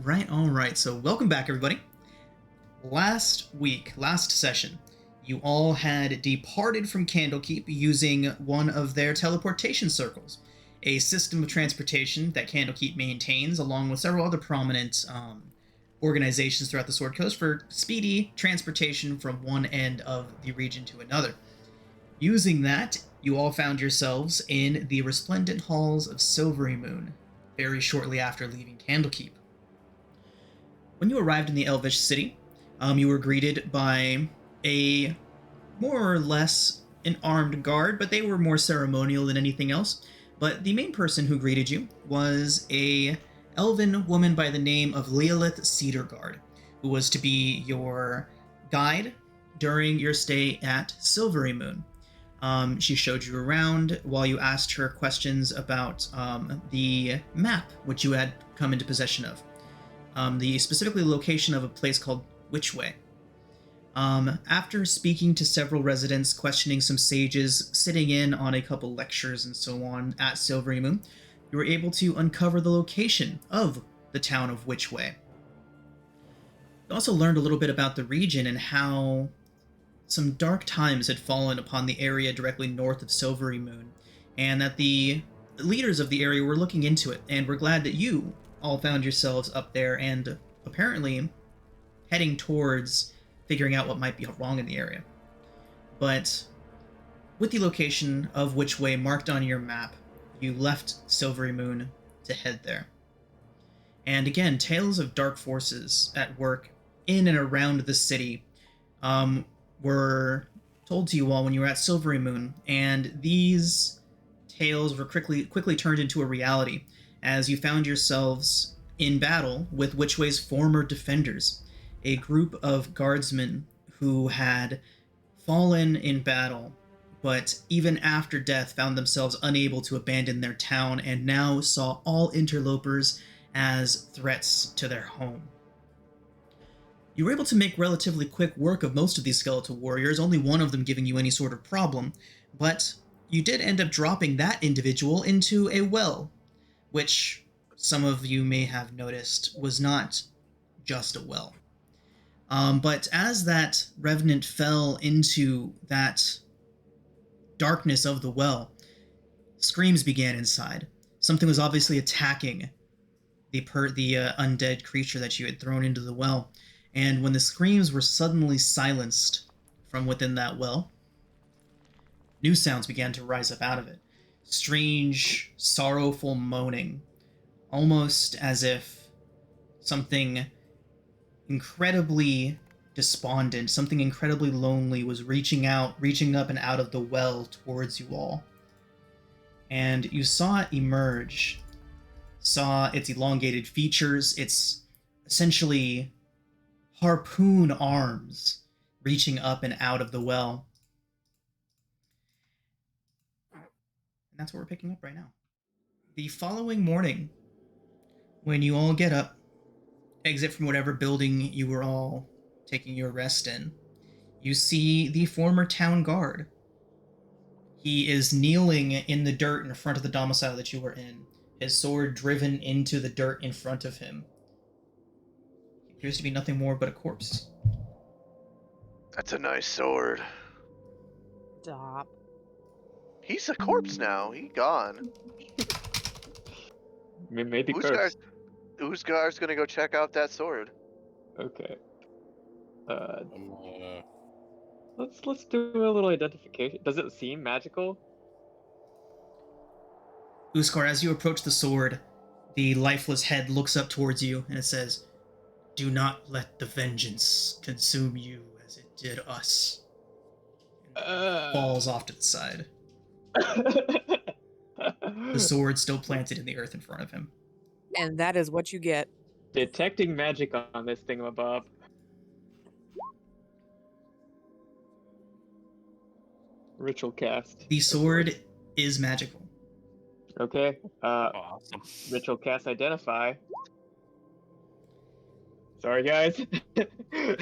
All right. So welcome back, everybody. Last session, you all had departed from Candlekeep using one of their teleportation circles, a system of transportation that Candlekeep maintains along with several other prominent organizations throughout the Sword Coast for speedy transportation from one end of the region to another. Using that, you all found yourselves in the resplendent halls of Silvery Moon very shortly after leaving Candlekeep. When you arrived in the Elvish city, you were greeted by a more or less an armed guard, but they were more ceremonial than anything else. But the main person who greeted you was a elven woman by the name of Leolith Cedarguard, who was to be your guide during your stay at Silvery Moon. She showed you around while you asked her questions about the map which you had come into possession of. The specifically location of a place called Witchway. After speaking to several residents, questioning some sages, sitting in on a couple lectures and so on at Silvery Moon, you were able to uncover the location of the town of Witchway. You also learned a little bit about the region and how some dark times had fallen upon the area directly north of Silvery Moon, and that the leaders of the area were looking into it, and were glad that you all found yourselves up there and apparently heading towards figuring out what might be wrong in the area. But with the location of Witchway marked on your map, you left Silvery Moon to head there. And again, tales of dark forces at work in and around the city were told to you all when you were at Silvery Moon, and these tales were quickly turned into a reality as you found yourselves in battle with Witchway's former defenders, a group of guardsmen who had fallen in battle, but even after death found themselves unable to abandon their town and now saw all interlopers as threats to their home. You were able to make relatively quick work of most of these skeletal warriors, only one of them giving you any sort of problem, but you did end up dropping that individual into a well, which some of you may have noticed was not just a well. But as that revenant fell into that darkness of the well, screams began inside. Something was obviously attacking the undead creature that you had thrown into the well. And when the screams were suddenly silenced from within that well, new sounds began to rise up out of it. Strange, sorrowful moaning, almost as if something incredibly despondent, something incredibly lonely was reaching up and out of the well towards you all. And you saw it emerge, saw its elongated features, its essentially harpoon arms reaching up and out of the well. And that's what we're picking up right now. The following morning, when you all get up, exit from whatever building you were all taking your rest in, you see the former town guard. He is kneeling in the dirt in front of the domicile that you were in, his sword driven into the dirt in front of him. He appears to be nothing more but a corpse. That's a nice sword. Stop. He's a corpse now. He gone. Maybe cursed. Usgar's gonna go check out that sword. Okay. Let's do a little identification. Does it seem magical? Uskar, as you approach the sword, the lifeless head looks up towards you and it says, "Do not let the vengeance consume you as it did us." And falls off to the side. The sword still planted in the earth in front of him. And that is what you get. Detecting magic on this thingamabob. Ritual cast. The sword is magical. Okay. Awesome. Ritual cast identify. Sorry, guys.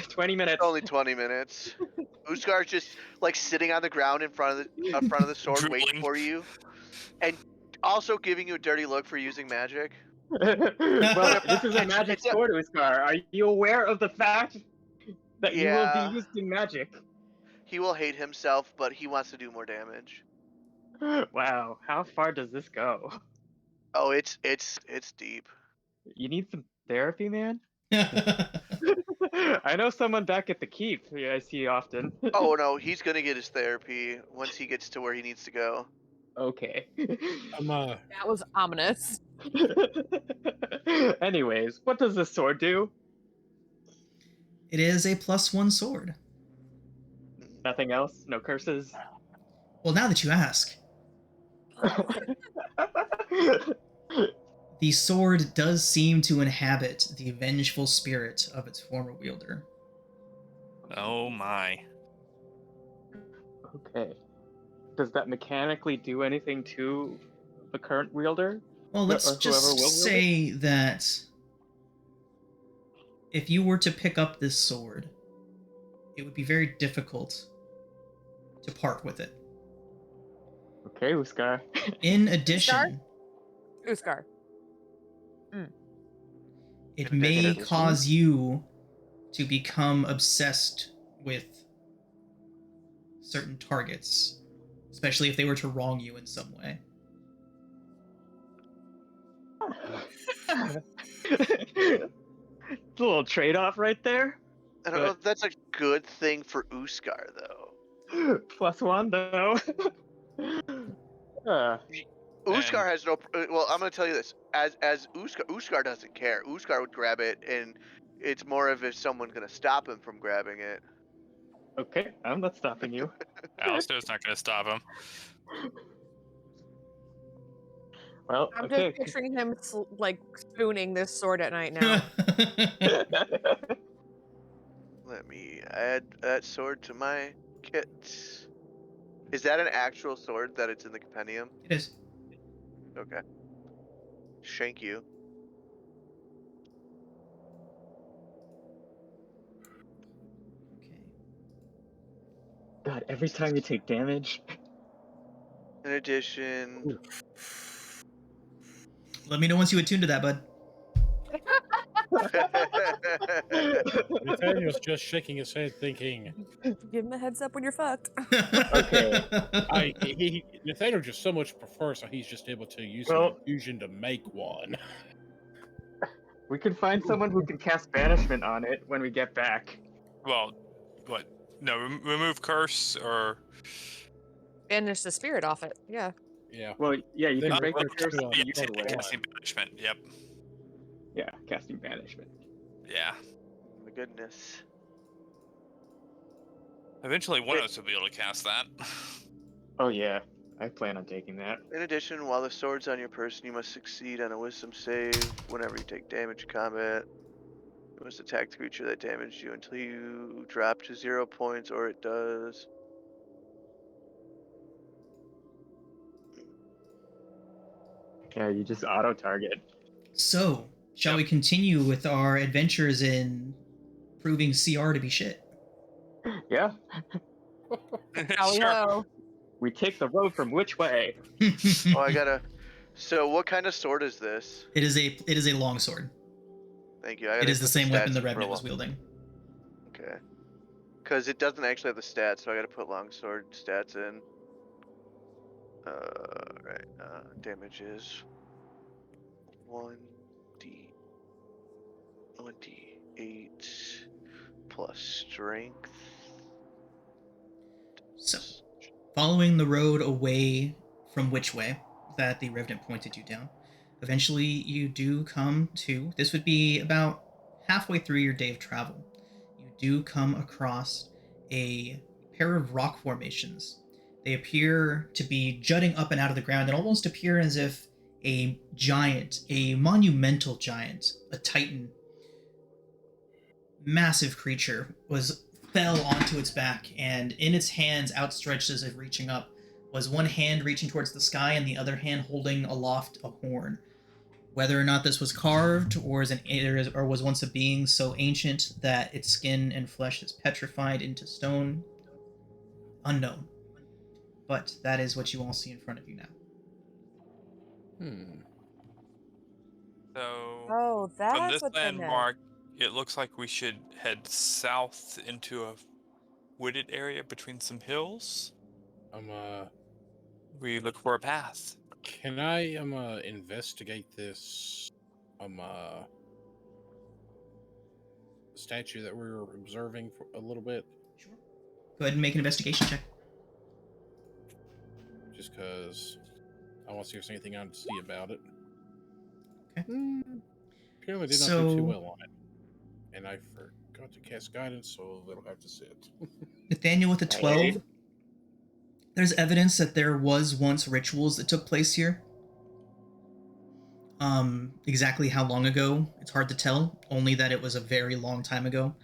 20 minutes. Only 20 minutes. Usgar's just like sitting on the ground in front of the sword, waiting for you, and also giving you a dirty look for using magic. Well, this is a magic It's a- sword, Uskar. Are you aware of the fact that you will be Yeah. using magic? He will hate himself, but he wants to do more damage. Wow, how far does this go? Oh, it's deep. You need some therapy, man? I know someone back at the keep. Yeah, I see often. Oh no, he's gonna get his therapy once he gets to where he needs to go. Okay. That was ominous. Anyways, what does this sword do? It is a +1 sword. Nothing else? No curses? Well, now that you ask, the sword does seem to inhabit the vengeful spirit of its former wielder. Oh my. Okay. Does that mechanically do anything to the current wielder? Well, Or let's whoever just will wield say that if you were to pick up this sword, it would be very difficult to part with it. Okay, Uskar. In addition, Uskar. it In may addition- cause you to become obsessed with certain targets, especially if they were to wrong you in some way. It's a little trade-off right there. I don't know if that's a good thing for Uskar though. +1 though. Uskar has no. Well, I'm gonna tell you this. As Uskar doesn't care. Uskar would grab it, and it's more of if someone's gonna stop him from grabbing it. Okay, I'm not stopping you. Alistair's not going to stop him. Well, I'm okay. just picturing him like spooning this sword at night now. Let me add that sword to my kit. Is that an actual sword that it's in the compendium? It is. Okay. Shank you. Okay. God, every time you take damage. In addition, Let me know once you attune to that, bud. Nathaniel's just shaking his head, thinking, Give him a heads up when you're fucked. Okay. Nathaniel just so much prefers how he's just able to use Well- an infusion to make one. We can find someone who can cast banishment on it when we get back. Well, what? No, remove curse or. Banish the spirit off it. Yeah. Yeah. Well, yeah, you Then can break the reverse curse to, the Yes, other way. casting banishment. Yep. Yeah, casting banishment. Yeah. my goodness. Eventually, one of us will be able to cast that. Oh yeah, I plan on taking that. In addition, while the sword's on your person, you must succeed on a wisdom save whenever you take damage in combat. You must attack the creature that damaged you until you drop to 0 points, or it does. Yeah, you just auto target. So, shall we continue with our adventures in proving CR to be shit? Yeah, Howdy Sure. ho. we take the road from which way? Oh, I gotta. So, what kind of sword is this? It is a long sword. Thank you. I It gotta is the put same weapon stats the in for Revenant a was while. wielding. Okay. Because it doesn't actually have the stats, so I gotta put longsword stats in. Right. Damage is 1d8 plus strength. So, following the road away from which way that the Revenant pointed you down, eventually you do come to, this would be about halfway through your day of travel, you do come across a pair of rock formations. They appear to be jutting up and out of the ground and almost appear as if a giant, a monumental giant, a titan, massive creature fell onto its back, and in its hands outstretched as if reaching up was one hand reaching towards the sky and the other hand holding aloft a horn. Whether or not this was carved or was once a being so ancient that its skin and flesh is petrified into stone, unknown. But that is what you all see in front of you now. So Oh, from that's this what they meant. landmark, it looks like we should head south into a wooded area between some hills. We look for a path. Can I investigate this statue that we were observing for a little bit? Sure. Go ahead and make an investigation check. Just because I want to see if there's anything I can see about it. Okay. Apparently did not do too well on it. And I forgot to cast guidance, so that'll have to sit. Nathaniel with a 12. There's evidence that there was once rituals that took place here. Exactly how long ago, it's hard to tell, only that it was a very long time ago,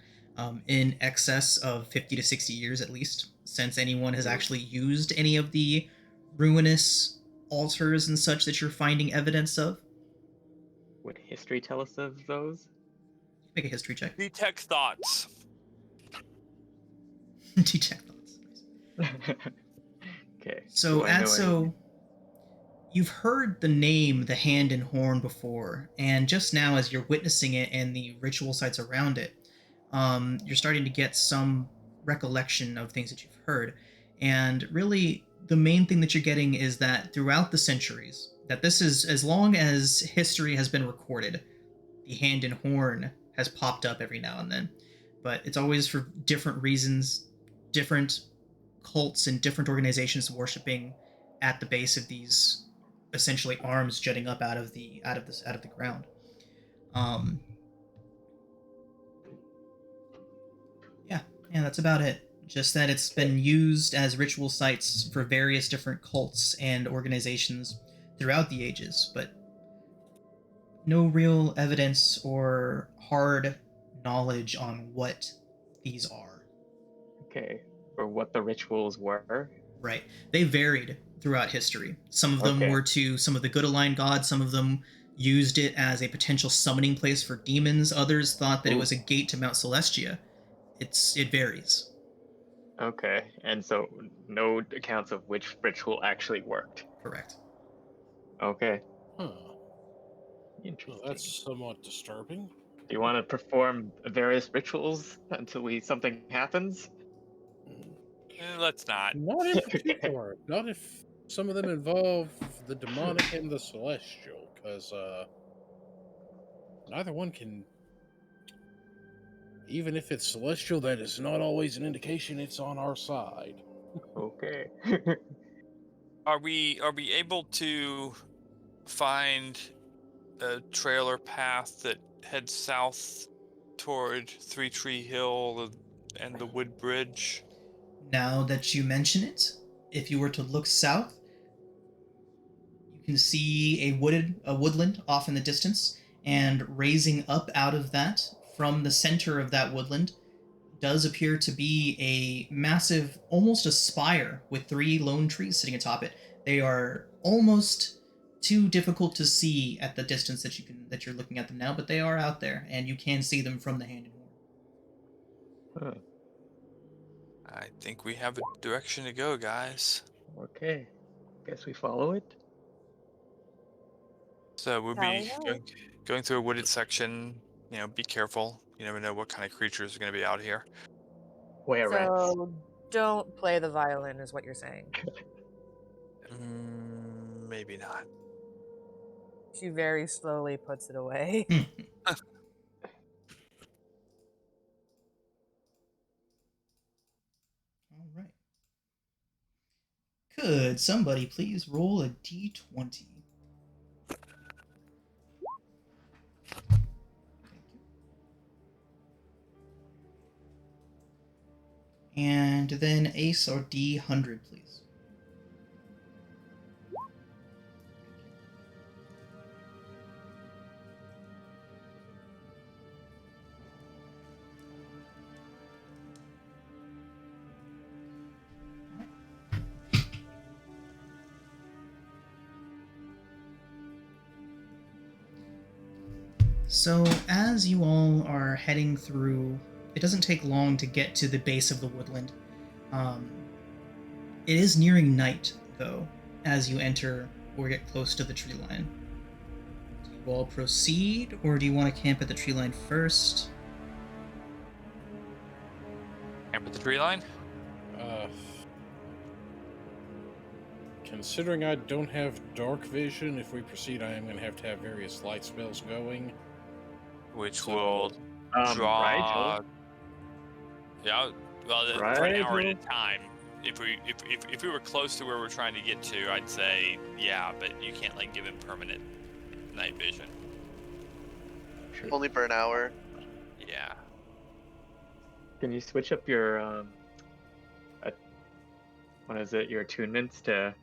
in excess of 50 to 60 years at least, since anyone has actually used any of the ruinous altars and such that you're finding evidence of. Would history tell us of those? Make a history check. Detect thoughts. Detect thoughts. Okay. So, Do I know any- you've heard the name the Hand and Horn before, and just now as you're witnessing it and the ritual sites around it, you're starting to get some recollection of things that you've heard. And really, the main thing that you're getting is that throughout the centuries, that this is, as long as history has been recorded, the Hand and Horn has popped up every now and then. But it's always for different reasons, different cults and different organizations worshiping at the base of these essentially arms jutting up out of the ground. Yeah, that's about it. Just that it's been used as ritual sites for various different cults and organizations throughout the ages, but no real evidence or hard knowledge on what these are. Okay. Or what the rituals were? Right. They varied throughout history. Some of them were to some of the good aligned gods, some of them used it as a potential summoning place for demons, others thought that it was a gate to Mount Celestia. It varies. Okay. And so no accounts of which ritual actually worked. Correct. Okay. Huh. Interesting. Well, that's somewhat disturbing. Do you want to perform various rituals until something happens? Let's not. Not in particular. Not if some of them involve the demonic and the celestial, because neither one can. Even if it's celestial, that is not always an indication it's on our side. Okay. Are we able to find a trail or path that heads south toward Three Tree Hill and the Wood Bridge? Now that you mention it, if you were to look south, you can see a woodland off in the distance, and raising up out of that, from the center of that woodland, does appear to be a massive, almost a spire with 3 lone trees sitting atop it. They are almost too difficult to see at the distance that you're looking at them now, but they are out there, and you can see them from the Hand and Horn. Huh. I think we have a direction to go, guys. Okay. Guess we follow it. So we'll Tally be ho. going through a wooded section. Be careful. You never know what kind of creatures are going to be out here. Were rats. So don't play the violin, is what you're saying. Maybe not. She very slowly puts it away. All right. Could somebody please roll a d20? And then ace or D100, please. So, as you all are heading through, it doesn't take long to get to the base of the woodland. It is nearing night, though, as you enter or get close to the tree line. So you you all proceed, or do you want to camp at the tree line first? Camp at the tree line? Considering I don't have dark vision, if we proceed, I am going to have various light spells going. Which So, will draw. Rigel. Yeah, well, for an hour at a time. If we were close to where we're trying to get to, I'd say yeah, but you can't like give him permanent night vision. Only for an hour. Yeah. Can you switch up your what is it? Your attunements to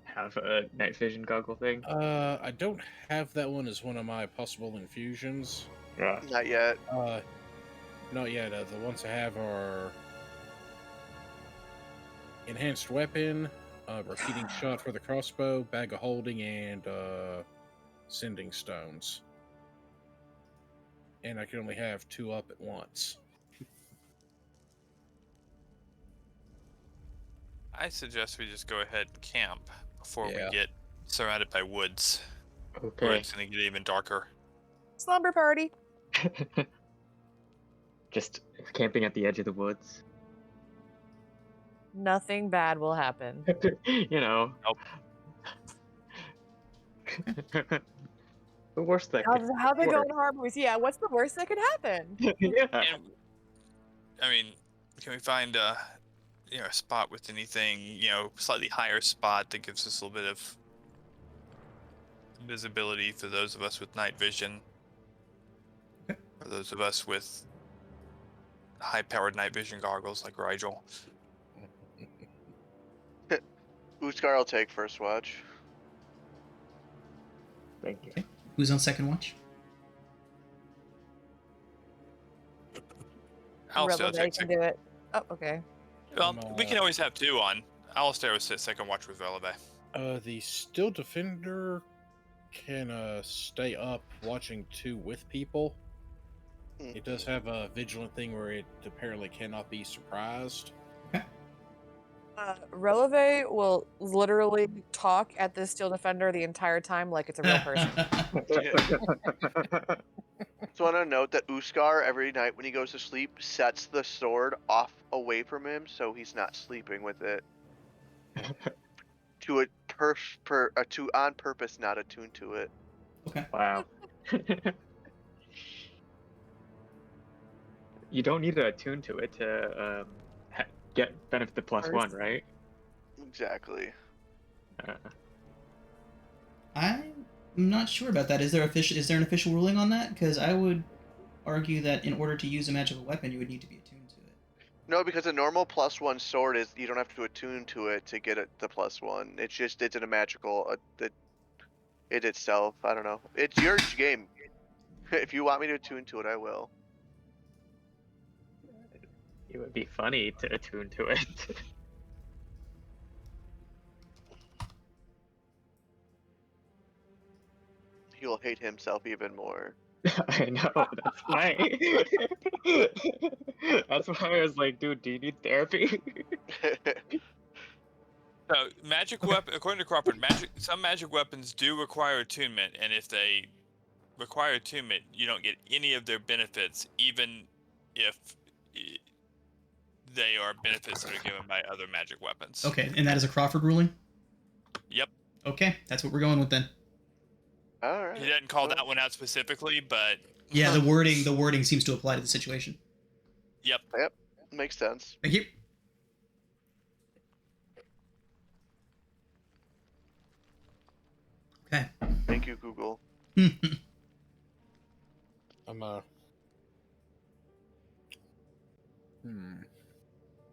have a night vision goggle thing? I don't have that one as one of my possible infusions. Yeah. Not yet. Not yet. The ones I have are enhanced weapon, repeating shot for the crossbow, bag of holding, and sending stones. And I can only have 2 up at once. I suggest we just go ahead and camp before we Yeah. get surrounded by woods. Where Okay. it's gonna get even darker. Slumber party. Just camping at the edge of the woods. Nothing bad will happen. You know. Nope. The worst that could How they work. going harbors? Yeah, what's the worst that could happen? Yeah. And I mean, can we find a spot with anything, slightly higher spot that gives us a little bit of visibility for those of us with night vision, or those of us with high-powered night vision goggles like Rigel. Uskar will take first watch. Thank you. Okay. Who's on second watch? Alistair will Rebel take can second. do it. Oh, okay. Well, we can always have 2 on. Alistair will sit second watch with Releve. The Steel Defender can stay up watching 2 with people. It does have a vigilant thing where it apparently cannot be surprised. Releve will literally talk at this Steel Defender the entire time like it's a real person. So I want to note that Uskar, every night when he goes to sleep, sets the sword off away from him so he's not sleeping with it. To on purpose, not attuned to it. Okay. Wow. You don't need to attune to it to get benefit the +1, right? Exactly. I'm not sure about that. Is there an official ruling on that? Because I would argue that in order to use a magical weapon, you would need to be attuned to it. No, because a normal +1 sword is you don't have to attune to it to get the +1. It's in a magical it itself. I don't know. It's your game. If you want me to attune to it, I will. It would be funny to attune to it. He'll hate himself even more. I know, that's why. That's why I was like, dude, do you need therapy? So, magic weapon, according to Crawford, some magic weapons do require attunement, and if they require attunement, you don't get any of their benefits, even if they are benefits that are given by other magic weapons. Okay, and that is a Crawford ruling? Yep. Okay, that's what we're going with then. All right. He didn't call that one out specifically, but Yeah, the wording seems to apply to the situation. Yep. Makes sense. Thank you. Okay. Thank you, Google. I'm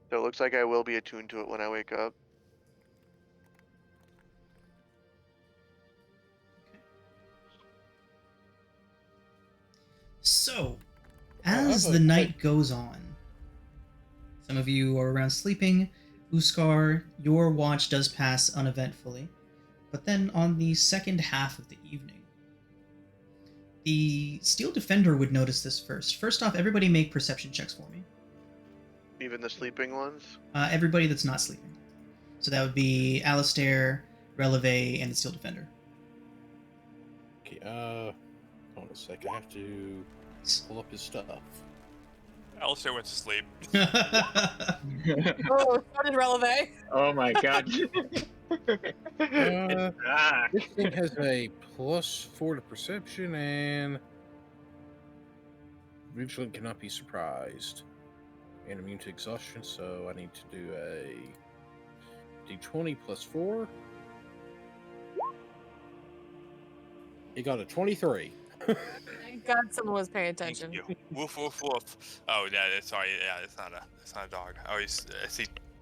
So it looks like I will be attuned to it when I wake up. So, as the night goes on, some of you are around sleeping. Uskar, your watch does pass uneventfully. But then on the second half of the evening, the Steel Defender would notice this first. First off, everybody make perception checks for me. Even the sleeping ones? Everybody that's not sleeping. So that would be Alistair, Releve, and the Steel Defender. Okay, hold on a sec. I have to pull up his stuff. Alistair went to sleep. Oh, so did Releve. Oh my god. It's back. This thing has a +4 to perception and vigilant cannot be surprised. And immune to exhaustion, so I need to do a d20 plus 4. He got a 23. Thank God someone was paying Thank attention. you. Woof woof woof. Oh yeah, sorry. Yeah, it's not a dog. I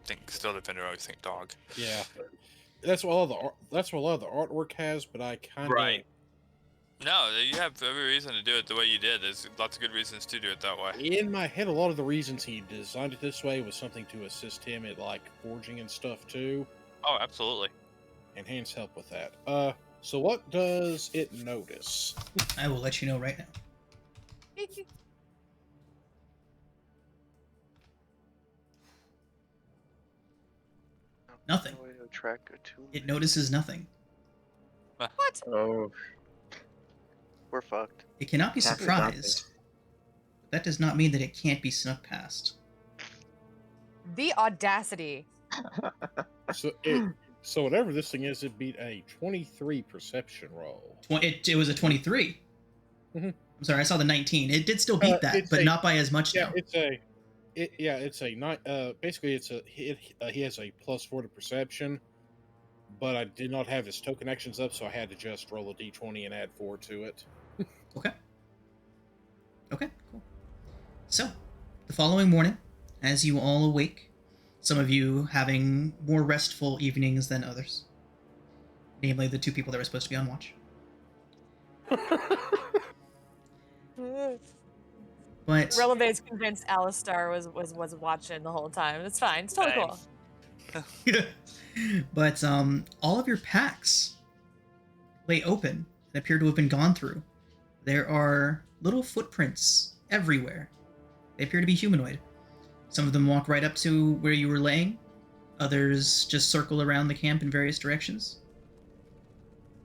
think still defender. I always think dog. Yeah, that's what a lot of the artwork has, but I kind of Right. No, you have every reason to do it the way you did. There's lots of good reasons to do it that way. in my head. A lot of the reasons he designed it this way was something to assist him at like forging and stuff too. Oh, absolutely. Enhance help with that. So what does it notice? I will let you know right now. Nothing. No way to track attunement. It notices nothing. What? Oh, We're fucked. It cannot be Happy surprised. That does not mean that it can't be snuck past. The audacity. So whatever this thing is, it beat a 23 perception roll. It was a 23. Mhm. I'm sorry, I saw the 19. It did still beat that, it's but a- not by as much Yeah, now. it's a nine. Basically, he has a +4 to perception, but I did not have his token actions up, so I had to just roll a d20 and add 4 to it. Okay. Okay, cool. So, the following morning, as you all awake, some of you having more restful evenings than others, namely the two people that were supposed to be on watch. But Releve's convinced Alistair was watching the whole time. It's fine. It's totally cool. but all of your packs lay open and appear to have been gone through. There are little footprints everywhere. They appear to be humanoid. Some of them walk right up to where you were laying. Others just circle around the camp in various directions.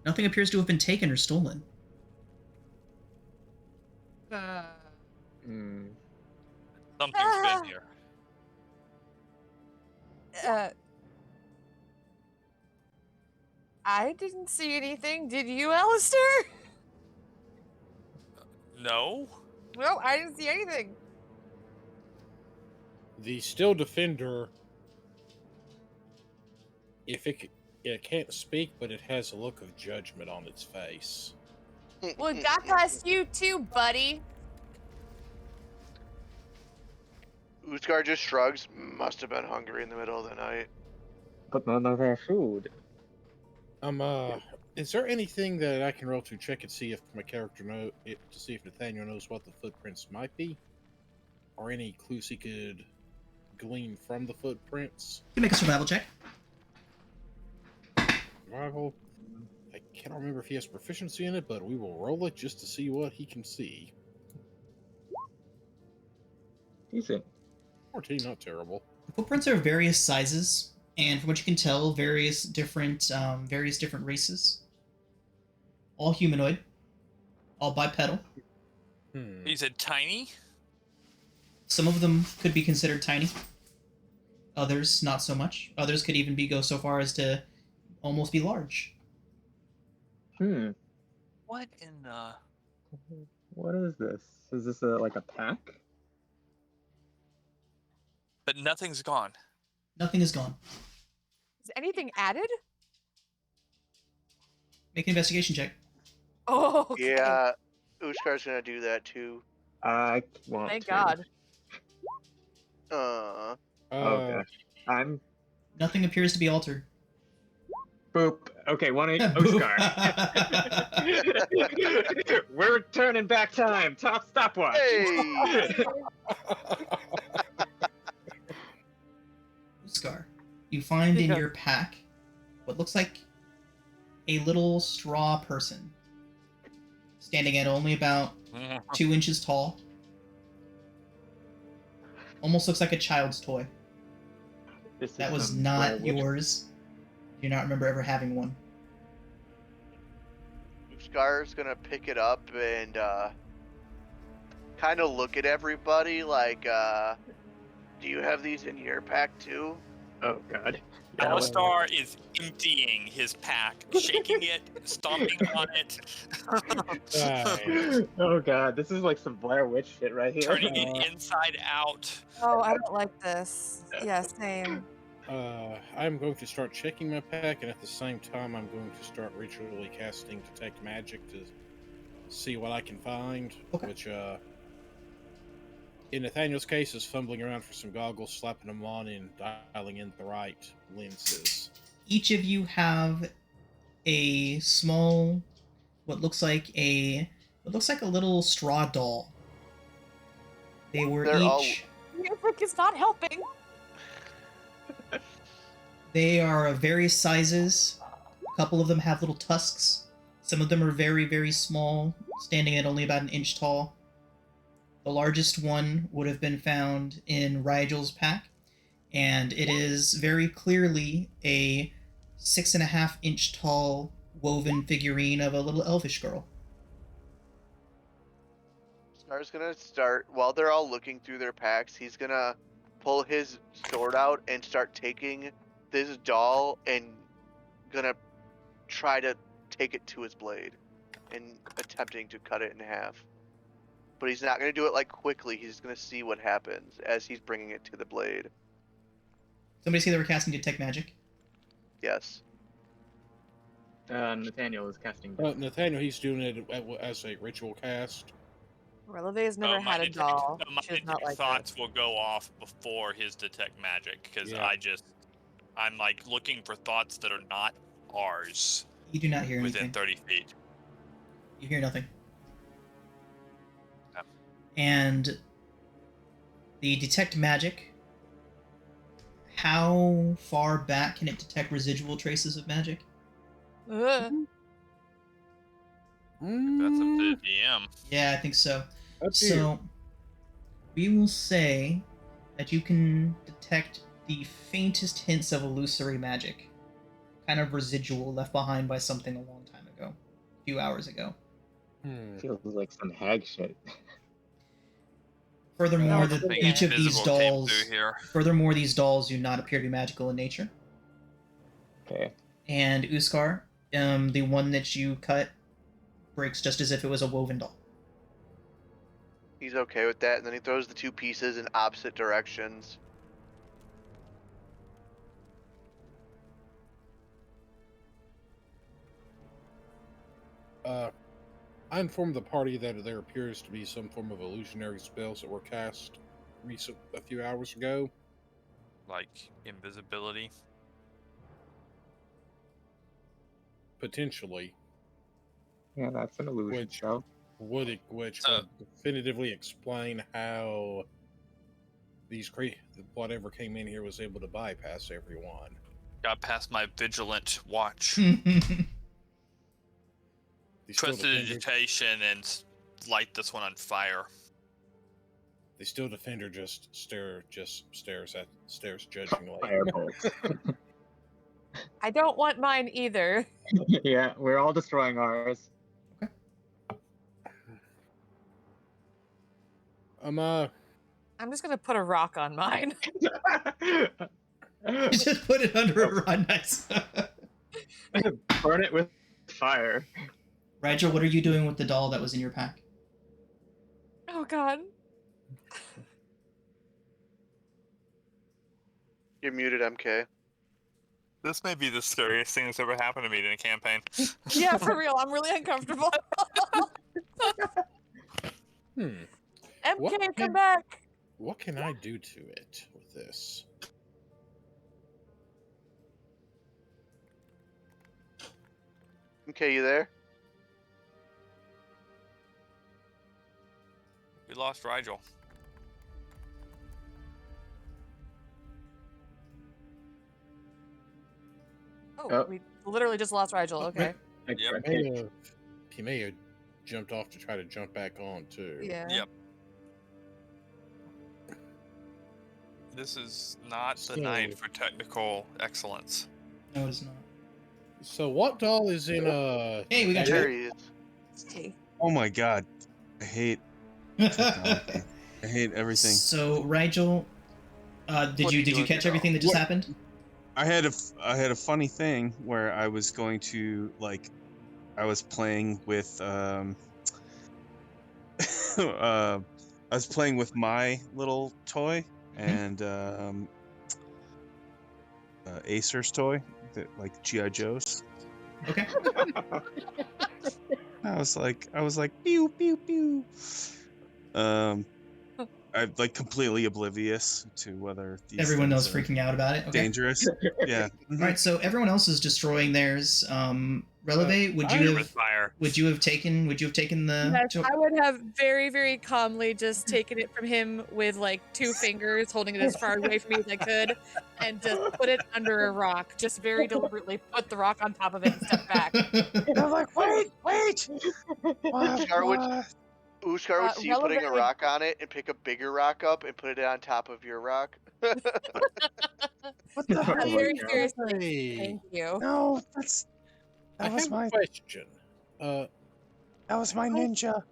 Nothing appears to have been taken or stolen. Hmm. Something's been here. I didn't see anything. Did you, Alistair? No. No, I didn't see anything. The Still Defender, it can't speak, but it has a look of judgment on its face. Well, God bless you too, buddy. Uskar just shrugs. Must have been hungry in the middle of the night. But none of our food. Is there anything that I can roll to check and see if my character to see if Nathaniel knows what the footprints might be, or any clues he could glean from the footprints? You can make a survival check. Survival. I cannot remember if he has proficiency in it, but we will roll it just to see what he can see. Decent. 14, not terrible. The footprints are of various sizes, and from what you can tell, various different races. All humanoid, all bipedal. He said tiny. Some of them could be considered tiny. Others not so much. Others could even go so far as to almost be large. What in the? What is this? Is this like a pack? But nothing's gone. Nothing is gone. Is anything added? Make an investigation check. Oh, okay. Yeah, Uskar's gonna do that too. I want Thank to. God. Uh, Oh gosh. I'm Nothing appears to be altered. boop. Okay, Boop. Uskar. We're turning back time. Top stopwatch. hey! Uskar, you find in Yeah. your pack what looks like a little straw person, standing at only about 2 inches tall. Almost looks like a child's toy. This is That was some not Blair Witch. yours. You do not remember ever having one. Scar's gonna pick it up and kind of look at everybody like, do you have these in your pack too? Oh god. Alistair is emptying his pack, shaking it, stomping on it, Nice. Oh god, this is like some Blair Witch shit right here. turning it inside out. Oh, I don't like this. Yeah, same. I'm going to start checking my pack, and at the same time, I'm going to start ritually casting Detect Magic to see what I can find. Okay. Which, in Nathaniel's case, is fumbling around for some goggles, slapping them on, and dialing in the right lenses. Each of you have a small, what looks like a little straw doll. They were They're all- each. Music is not helping. They are of various sizes. A couple of them have little tusks. Some of them are very, very small, standing at only about an inch tall. The largest one would have been found in Rigel's pack, and it is very clearly a 6.5-inch tall woven figurine of a little elvish girl. Scar's gonna start, while they're all looking through their packs, he's gonna pull his sword out and start taking this doll and gonna try to take it to his blade and attempting to cut it in half. But he's not gonna do it like quickly, he's gonna see what happens as he's bringing it to the blade. Somebody say they were casting Detect Magic? Yes. Nathaniel is casting. Nathaniel, he's doing it as a ritual cast. Releve's never my had a detect- doll. my She does not detect like thoughts this. will go off before his detect magic because Yeah. I'm like looking for thoughts that are not ours You do not hear within anything. 30 feet. You hear nothing. Okay. And the Detect Magic, how far back can it detect residual traces of magic? Ugh. That's up to DM. Yeah, I think so. Up to you. So, we will say that you can detect the faintest hints of illusory magic, kind of residual left behind by something a long time ago, a few hours ago. Feels like some hag shit. Furthermore, No, that I each of these Invisible came dolls, through here. furthermore, these dolls do not appear to be magical in nature. Okay. And Uskar, the one that you cut, breaks just as if it was a woven doll. He's okay with that, and then he throws the two pieces in opposite directions. I informed the party that there appears to be some form of illusionary spells that were cast a few hours ago. Like invisibility. Potentially, Yeah, that's an illusion Which- spell. which would definitively explain how whatever came in here was able to bypass everyone. Got past my vigilant watch. They still defender, Prestidigitation and light this one on fire. the still defender just stares judgingly. Firebolts. I don't want mine either. Yeah, we're all destroying ours. I'm just gonna put a rock on mine. You just put it under a rod. Nice. Burn it with fire. Rigel, what are you doing with the doll that was in your pack? Oh god. You're muted, MK. This may be the scariest thing that's ever happened to me in a campaign. Yeah, for real. I'm really uncomfortable. MK, What come can- back. What can I do to it with this? MK, you there? We lost Rigel. Oh, we literally just lost Rigel. Okay. Yep. He may have jumped off to try to jump back on too. Yeah. Yep. This is not the So- night for technical excellence. No, it is not. So what doll is in Hey, we got There you. he is. Hey. Oh my god, I hate technology. I hate everything. So, Rigel, did What you are you doing catch now? everything that just What? happened? I had a funny thing where I was going to I was playing with I was playing with my little toy and Acer's toy, that like GI Joes. Okay. I was like pew pew pew. I'm like completely oblivious to whether these Everyone things knows are freaking out about it. Okay. dangerous. Yeah. All right. So everyone else is destroying theirs. Releve, would fire you with have fire. would you have taken the? Yes, I would have very, very calmly just taken it from him with like 2 fingers, holding it as far away from me as I could, and just put it under a rock. Just very deliberately put the rock on top of it and step back. They're like, wait. Uskar would see you putting a Relevant would- rock on it and pick a bigger rock up and put it on top of your rock. What the Oh my very God. seriously. Thank you. No, I have a question. that was my ninja.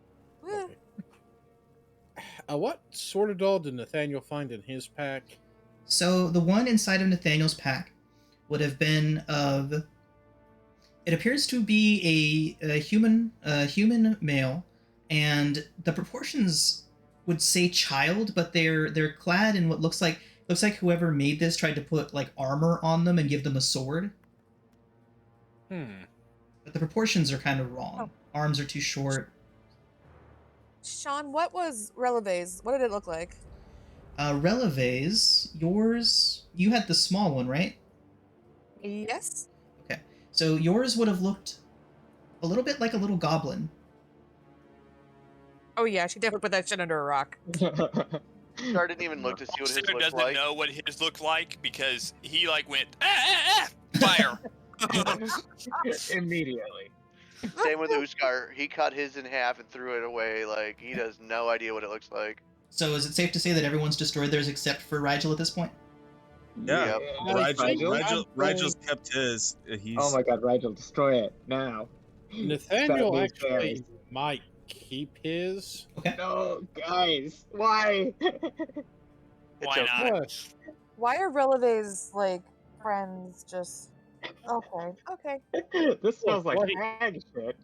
Eh, What sort of doll did Nathaniel find in his pack? So the one inside of Nathaniel's pack would have been of. It appears to be a human male, and the proportions would say child, but they're clad in what looks like whoever made this tried to put like armor on them and give them a sword. But the proportions are kind of wrong. Arms are too short. Sean, what was Releve's? What did it look like? Releve's, yours, you had the small one, right? Yes. Okay. So yours would have looked a little bit like a little goblin. Oh yeah, she definitely put that shit under a rock. Uskar didn't even look to see what his Alistair looked doesn't like. know what his looked like because he like went fire. Immediately. Same with Uskar. He cut his in half and threw it away. Like, he has no idea what it looks like. So is it safe to say that everyone's destroyed theirs except for Rigel at this point? Yeah. Rigel? Rigel's kept his. He's. Oh my god, Rigel, destroy it now. Nathaniel Bad news actually bears. might keep his. Okay. No, guys, why? Why not? Plus, Why are Releve's like friends just okay? This smells like what he- hag shit.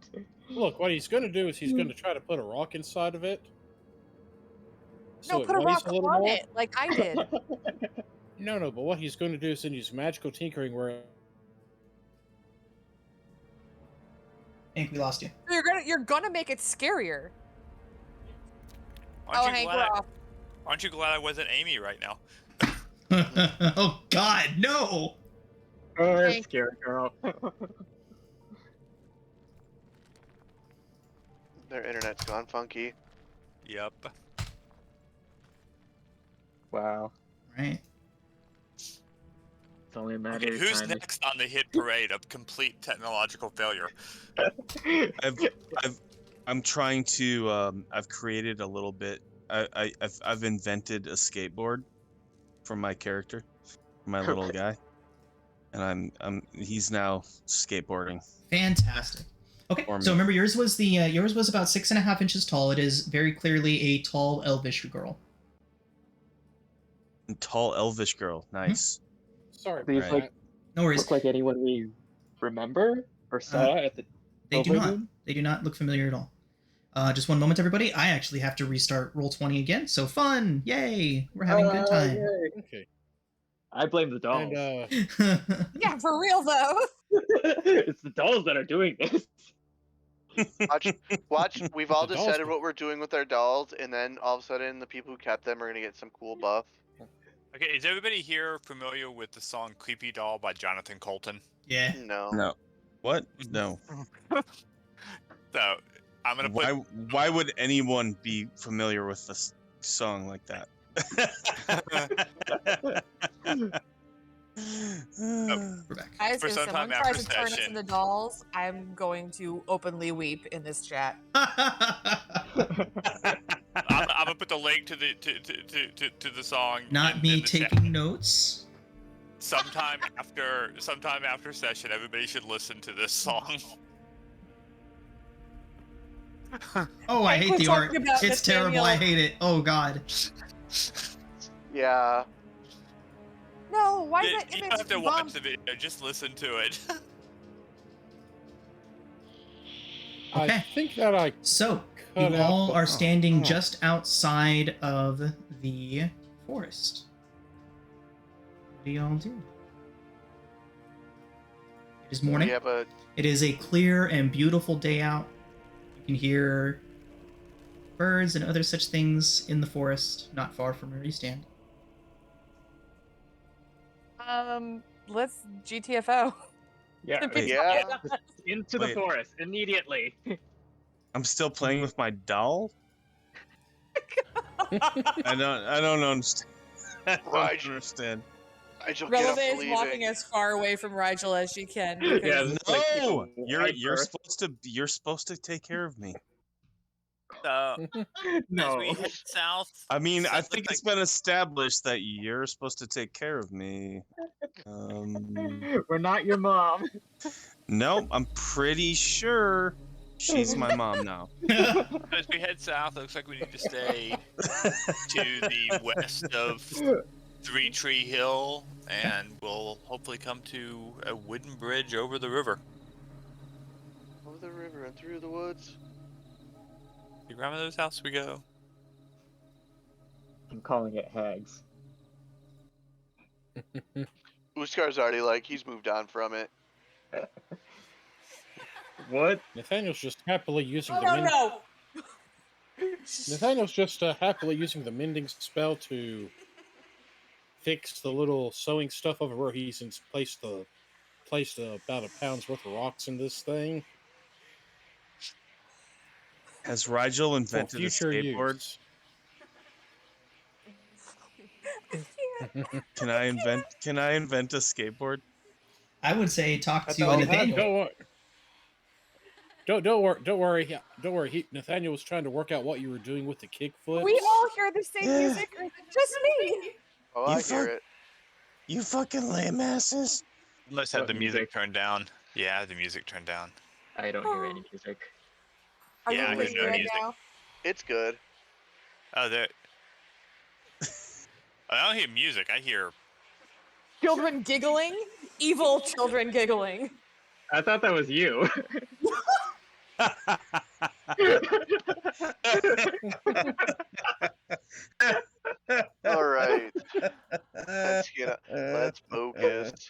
look, what he's going to do is he's going to try to put a rock inside of it. No, it put a weighs rock little on more. it like I did. No, but what he's going to do is then use magical tinkering where I think we lost you. You're gonna make it scarier. Aren't you Hank, glad? we're off. Aren't you glad I wasn't Amy right now? Oh God, no! Oh, Thank- scary girl. Their internet's gone funky. Yep. Wow. Right. It's only a matter Okay, of who's time. next on the hit parade of complete technological failure? I'm trying to. I've created a little bit. I've invented a skateboard for my character, my little guy, and he's now skateboarding. Fantastic. Okay, For so me. remember yours was yours was about 6.5 inches tall. It is very clearly a tall elvish girl. Tall elvish girl. Nice. sorry, These, about Right. that. No worries. Look like anyone we remember or saw at the They do Silver not. Moon? They do not look familiar at all. Just one moment, everybody. I actually have to restart Roll20 again. So fun! Yay! We're having a good time. Yay. Okay. I blame the dolls. And Yeah, for real though. It's the dolls that are doing this. Watch. We've all The dolls decided do- what we're doing with our dolls, and then all of a sudden, the people who kept them are gonna get some cool buff. Okay, is everybody here familiar with the song "Creepy Doll" by Jonathan Colton? Yeah. No. No. What? No. So I'm gonna put. Why would anyone be familiar with this song like that? We're back. Guys, For if some someone time tries after to turn us session. into dolls, I'm going to openly weep in this chat. I'm gonna put the link to the song. Not in me the chat. taking notes. Sometime after session, everybody should listen to this song. Oh, I Hank hate was the art. talking about It's terrible. I Nathaniel. hate it. Oh God. Yeah. No, why is that You image don't have to bump? watch the video, just listen to it. Okay. I think that I So cut you out all the- are standing oh. just outside of the forest. What do y'all do? It is morning. We have a It is a clear and beautiful day out. You can hear birds and other such things in the forest, not far from where you stand. Let's GTFO. Yeah, To be Wait. Yeah. quite honest. into the Wait. forest immediately. I'm still playing with my doll. I don't understand. I don't Right. understand. Nigel, get up Releve and is leaving. walking as far away from Rigel as she can Yeah, because it's like, No, wide you're berth. supposed to take care of me. As No. we head south, I mean, I looks think it's like- been established that you're supposed to take care of me. We're not your mom. No, I'm pretty sure she's my mom now. as we head south, it looks like we need to stay to the west of Three Tree Hill, and we'll hopefully come to a wooden bridge over the river. Over the river and through the woods. To grandmother's house we go. I'm calling it hags. Uskar's already like, he's moved on from it. What? Nathaniel's just happily using Oh the no mending. no! Nathaniel's just happily using the mending spell to fix the little sewing stuff over where he's placed about a pound's worth of rocks in this thing Has Rigel for invented a future skateboard? use. Can I invent a skateboard? I would say talk I to thought- Nathaniel. Don't worry. Nathaniel was trying to work out what you were doing with the kickflips. We all hear the same Yeah. music, or is it just me? Oh, You I hear fuck- it. You fucking lame asses. Let's have What the music music? turned down. Yeah, the music turned down. I don't hear any music. Are Yeah, I you hear listening no right music. now? It's good. Oh, there. I don't hear music. I hear. Children giggling, evil children giggling. I thought that was you. All right. Let's focus.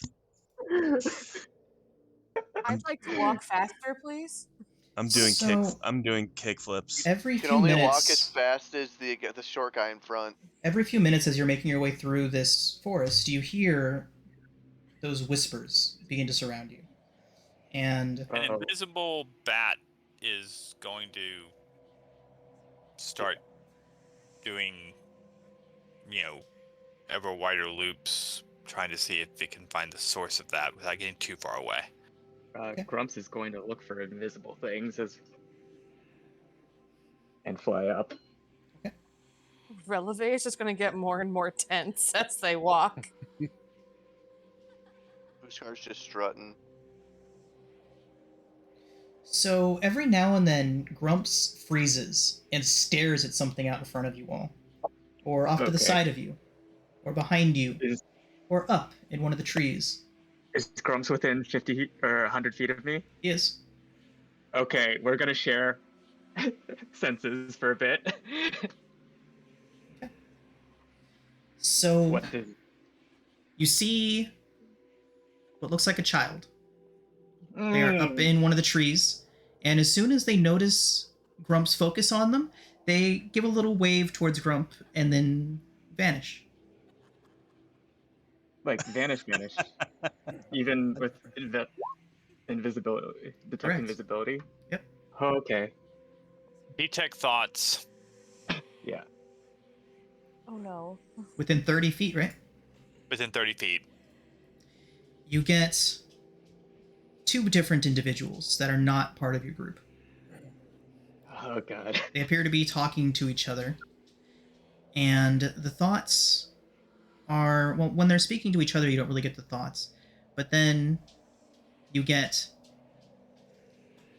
I'd like to walk faster, please. I'm doing So- I'm doing kickflips. Every You can few only minutes, walk as fast as the short guy in front. every few minutes as you're making your way through this forest, you hear those whispers begin to surround you. And An Oh. invisible bat is going to start doing, ever wider loops, trying to see if it can find the source of that without getting too far away. Okay. Grumps is going to look for invisible things and fly up. Releve is just going to get more and more tense as they walk. Uskar's just strutting. so every now and then, Grumps freezes and stares at something out in front of you all, or off to the Okay. side of you, or behind you, Is- or up in one of the trees. Is Grumps within 50 or 100 feet of me? He is. Okay, we're gonna share senses for a bit. So What does? you see what looks like a child. They are up Mm. in one of the trees, and as soon as they notice Grump's focus on them, they give a little wave towards Grump and then vanish. Like vanish. Even with invisibility, detect Correct. invisibility. Yep. Okay. Detect thoughts. Yeah. Oh no. Within 30 feet, right? Within 30 feet. You get two different individuals that are not part of your group. Oh god. They appear to be talking to each other. And the thoughts are, well, when they're speaking to each other, you don't really get the thoughts. But then you get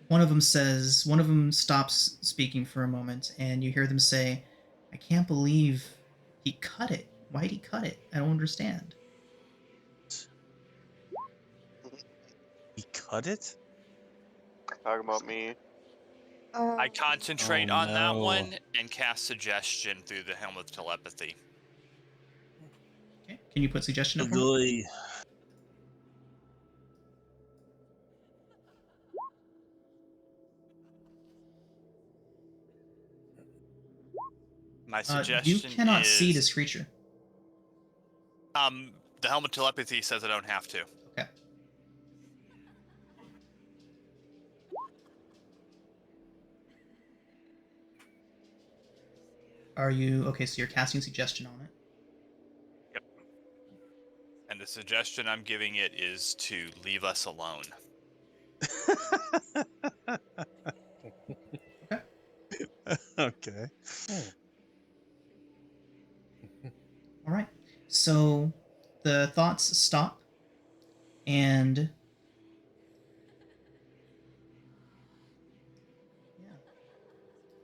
one of them stops speaking for a moment, and you hear them say, "I can't believe he cut it. Why'd he cut it? I don't understand." He cut it? Talking about me. I concentrate Oh, on that no. one and cast suggestion through the helm of telepathy. Okay, can you put suggestion up for me? Ugly. My You suggestion cannot see is this creature. the helm of telepathy says I don't have to. Okay. Are you okay? So you're casting suggestion on it. Yep. And the suggestion I'm giving it is to leave us alone. Okay. All right. So the thoughts stop, and yeah.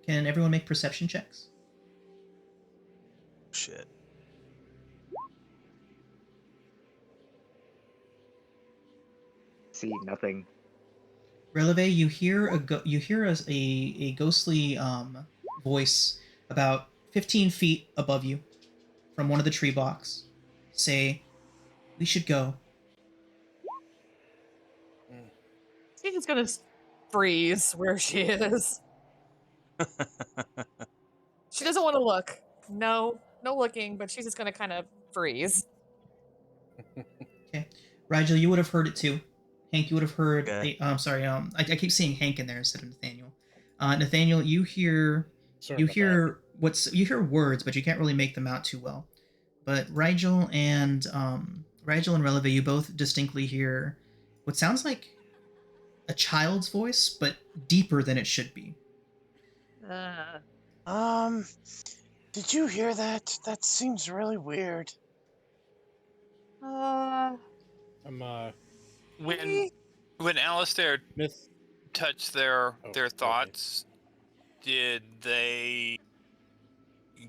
Can everyone make perception checks? Shit. See nothing. Releve, you hear a ghostly voice about 15 feet above you from one of the tree blocks say, "We should go." She's gonna freeze where she is. She doesn't want to look. No looking, but she's just gonna kind of freeze. Okay. Rigel, you would have heard it too. Hank, you would have heard. Okay. I'm sorry. I keep saying Hank in there instead of Nathaniel. Nathaniel, you hear Sorry about that. you hear words, but you can't really make them out too well. But Rigel and Releve, you both distinctly hear what sounds like a child's voice, but deeper than it should be. Did you hear that? That seems really weird. I'm When Alistair Myth. touched their okay. thoughts, did they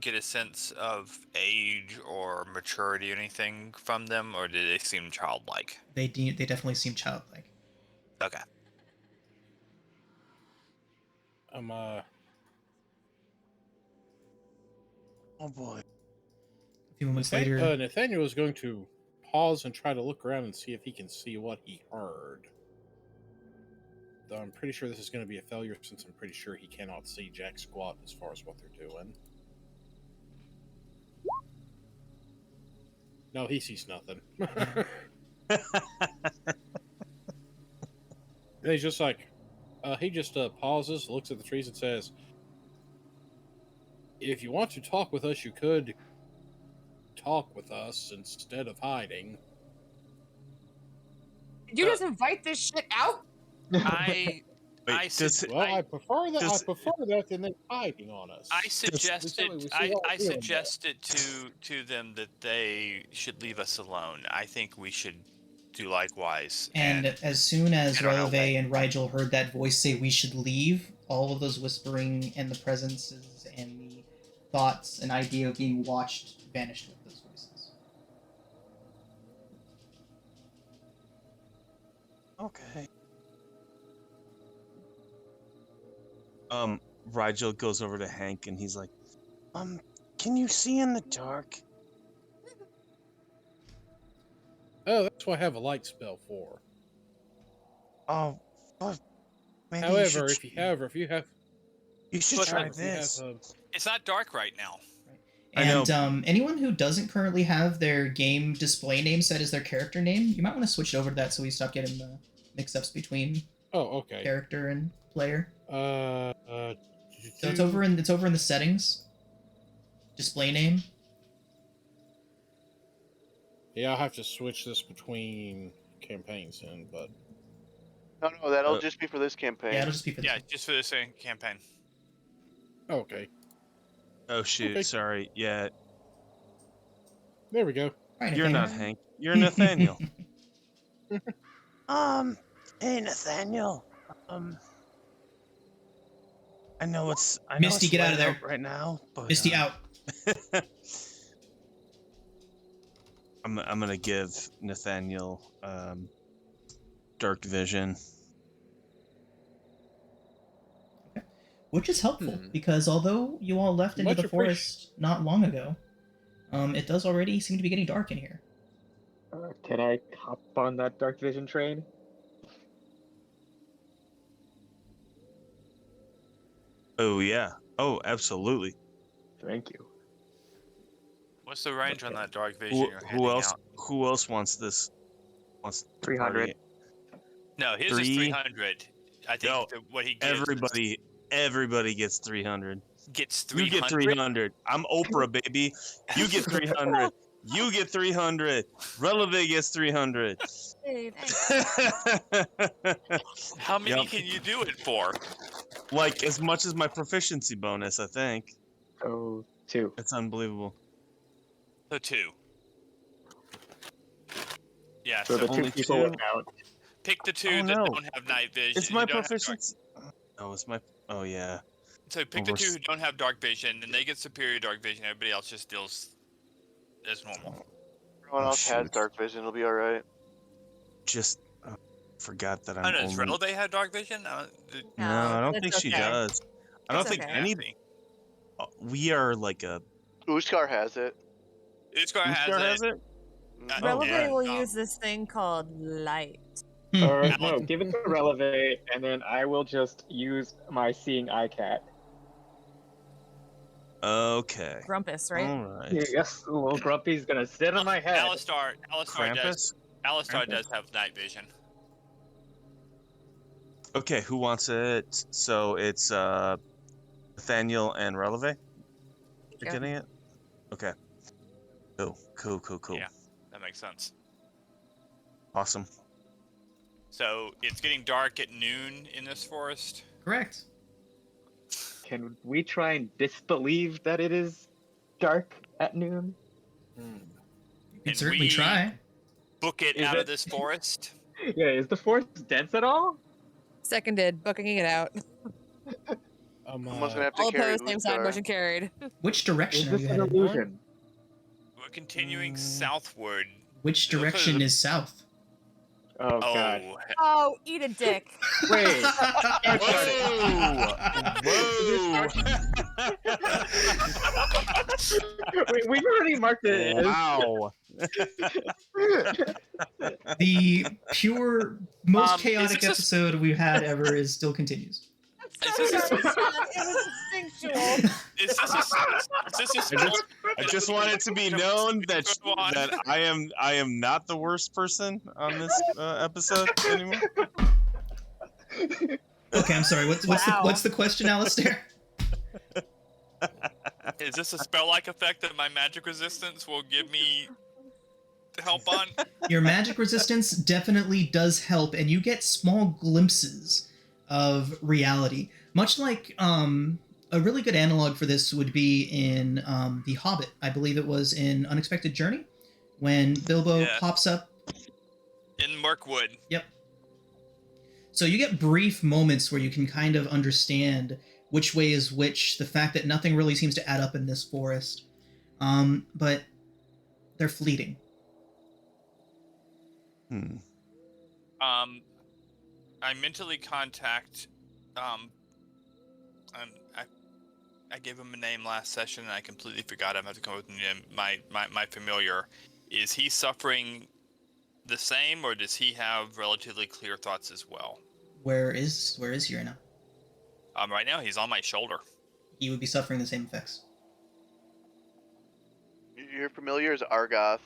get a sense of age or maturity or anything from them, or did they seem childlike? They definitely seem childlike. Okay. Oh boy. A few moments later, Nathaniel is going to pause and try to look around and see if he can see what he heard. Though I'm pretty sure this is going to be a failure since I'm pretty sure he cannot see jack squat as far as what they're doing. No, he sees nothing. And he's just like, he just pauses, looks at the trees, and says, "If you want to talk with us, you could talk with us instead of hiding." Did you just invite this shit out? I does Well, I prefer that. I prefer that than they hiding on us. I suggested we see I how we're doing suggested to them that they should leave us alone. I think we should do likewise. and as soon as I don't know. Releve and Rigel heard that voice say we should leave, all of those whispering and the presences and the thoughts and idea of being watched vanished with those voices. Okay. Rigel goes over to Hank and he's like, can you see in the dark? Oh, that's what I have a light spell for. Oh, well, maybe However, if you have, you should But try if you this. have, It's not dark right now. I know. And anyone who doesn't currently have their game display name set as their character name, you might want to switch over to that so we stop getting the mix-ups between okay. character and player. So So it's over in the settings. Display name. Yeah, I'll have to switch this between campaigns then, but No, that'll just be for this campaign. Yeah, it'll just be for this Yeah, one. just for the same campaign. okay. Oh shoot, Okay. sorry. Yeah, There we go. All right, you're not Nathaniel. Hank. You're Nathaniel. Hey Nathaniel. I know it's Misty, get out of light there. right now, but Misty, out. I'm gonna give Nathaniel dark vision. Which is helpful, because although you all left into Much the forest not long ago, it does already seem to be getting dark in here. Can I hop on that dark vision train? Oh yeah. Oh, absolutely. Thank you. What's the range on Okay. that dark vision Who, you're who handing else? out? Who else wants this? Wants to 300. party? No, his is 300. I think No, what he gives Everybody gets 300. gets You 300. get 300. I'm Oprah, baby. You get 300. You get 300. Releve gets 300. Hey, thanks. How many Yep. can you do it for? Like as much as my proficiency bonus, I think. Oh, 2. It's unbelievable. So 2. Yeah, So so the 2 only people 2? without. pick the 2 Oh, that no. don't have night vision. It's my who don't have dark- proficiency. Oh, it's my. Oh yeah. So pick Well, the 2 who don't have dark vision, and they get superior dark vision. Everybody else just deals as normal. Everyone Oh, else has shoot. dark vision. It'll be all right. Just forgot that I I'm know, does only. Releve have dark vision? No, I don't it's think she okay. does. I don't It's think okay. any. We are like a. Uskar has it. Uskar Uskar has it. Mhm. Oh, Releve yeah. will use this thing called light. Or Alan- no, give it to Releve, and then I will just use my seeing eye cat. Okay. Grumpus, right? All right. Yes, little Grumpy's gonna sit on my head. Alistair Krampus? does have night vision. Okay, who wants it? So it's Nathaniel and Releve? You're Yeah. getting it? Okay. Cool. Yeah. That makes sense. Awesome. So it's getting dark at noon in this forest. Correct. Can we try and disbelieve that it is dark at noon? You can And certainly we- try. Book it Is out it- of this forest. Yeah, is the forest dense at all? Seconded, booking it out. Someone's gonna have to All carry opposed, same side, Uskar. motion carried. Which Is direction are this you an headed? illusion? We're continuing southward. Which It looks like direction the- is south? Oh god. Oh, eat a dick. Wait. Whoa! Wait, we've already marked it as. Wow. The pure, most Is chaotic this a- episode we've had ever is still continues. Is this a- It was instinctual. Is this a spell? I just want it to be known that I am not the worst person on this episode anymore. Okay, I'm sorry. What's the question, Alistair? Is this a spell-like effect that my magic resistance will give me help on? Your magic resistance definitely does help, and you get small glimpses of reality. Much like a really good analog for this would be in The Hobbit. I believe it was in Unexpected Journey, when Bilbo Yeah. pops up. In Mirkwood. Yep. So you get brief moments where you can kind of understand which way is which, the fact that nothing really seems to add up in this forest. But they're fleeting. I mentally contact I gave him a name last session and I completely forgot him. I have to come up with a name. My familiar. Is he suffering the same, or does he have relatively clear thoughts as well? Where is he right now? Right now he's on my shoulder. He would be suffering the same effects. Your familiar is Argoth.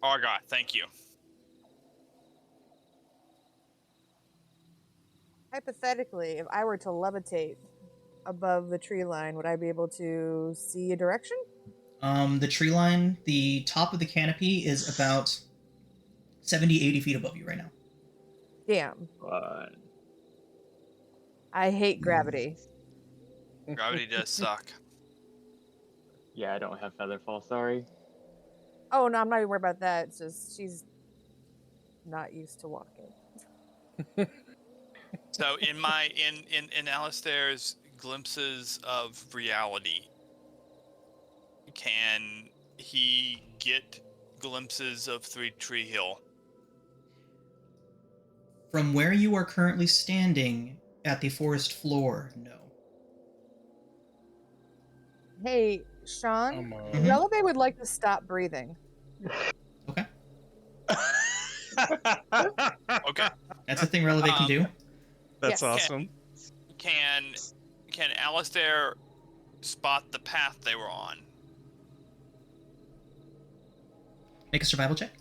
Argoth, thank you. Hypothetically, if I were to levitate above the tree line, would I be able to see a direction? The tree line, the top of the canopy is about 70, 80 feet above you right now. Damn. Fun. I hate gravity. Gravity does suck. Yeah, I don't have Featherfall, sorry. Oh, no, I'm not even worried about that. It's just she's not used to walking. So in Alistair's glimpses of reality? Can he get glimpses of Three Tree Hill? From where you are currently standing at the forest floor, no. Hey, Sean, Mhm. Releve would like to stop breathing. Okay. Okay. That's a thing Releve can do. That's Yes. awesome. Can Alistair spot the path they were on? Make a survival check.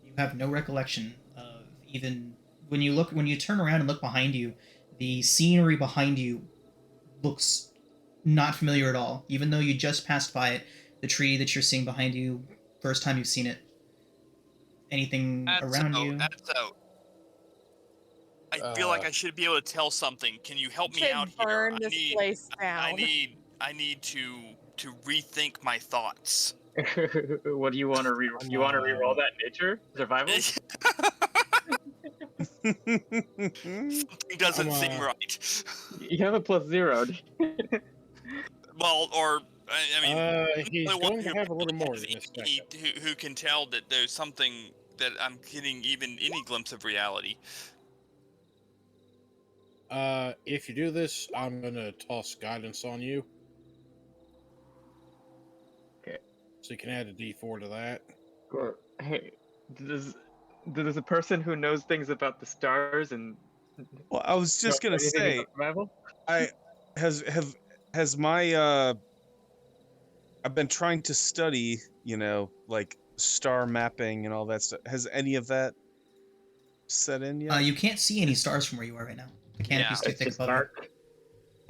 You have no recollection of even when you turn around and look behind you, the scenery behind you looks not familiar at all. Even though you just passed by it, the tree that you're seeing behind you, first time you've seen it. Anything around you? I feel like I should be able to tell something. Can you help me Should out here? burn this place I down. need to rethink my thoughts. What do you want to re? You want to re-roll that nature survival? Something doesn't seem right. You have a +0. Well, or I mean, he's the only one going to who have a little more has in a second. who can tell that there's something that I'm getting even any glimpse of reality. If you do this, I'm gonna toss guidance on you. Okay. So you can add a D4 to that. Cool. Hey, does a person who knows things about the stars and Well, I was just know gonna anything say, about survival? has my I've been trying to study, like star mapping and all that stuff. Has any of that set in yet? You can't see any stars from where you are right now. The canopy's too It's thick just above dark.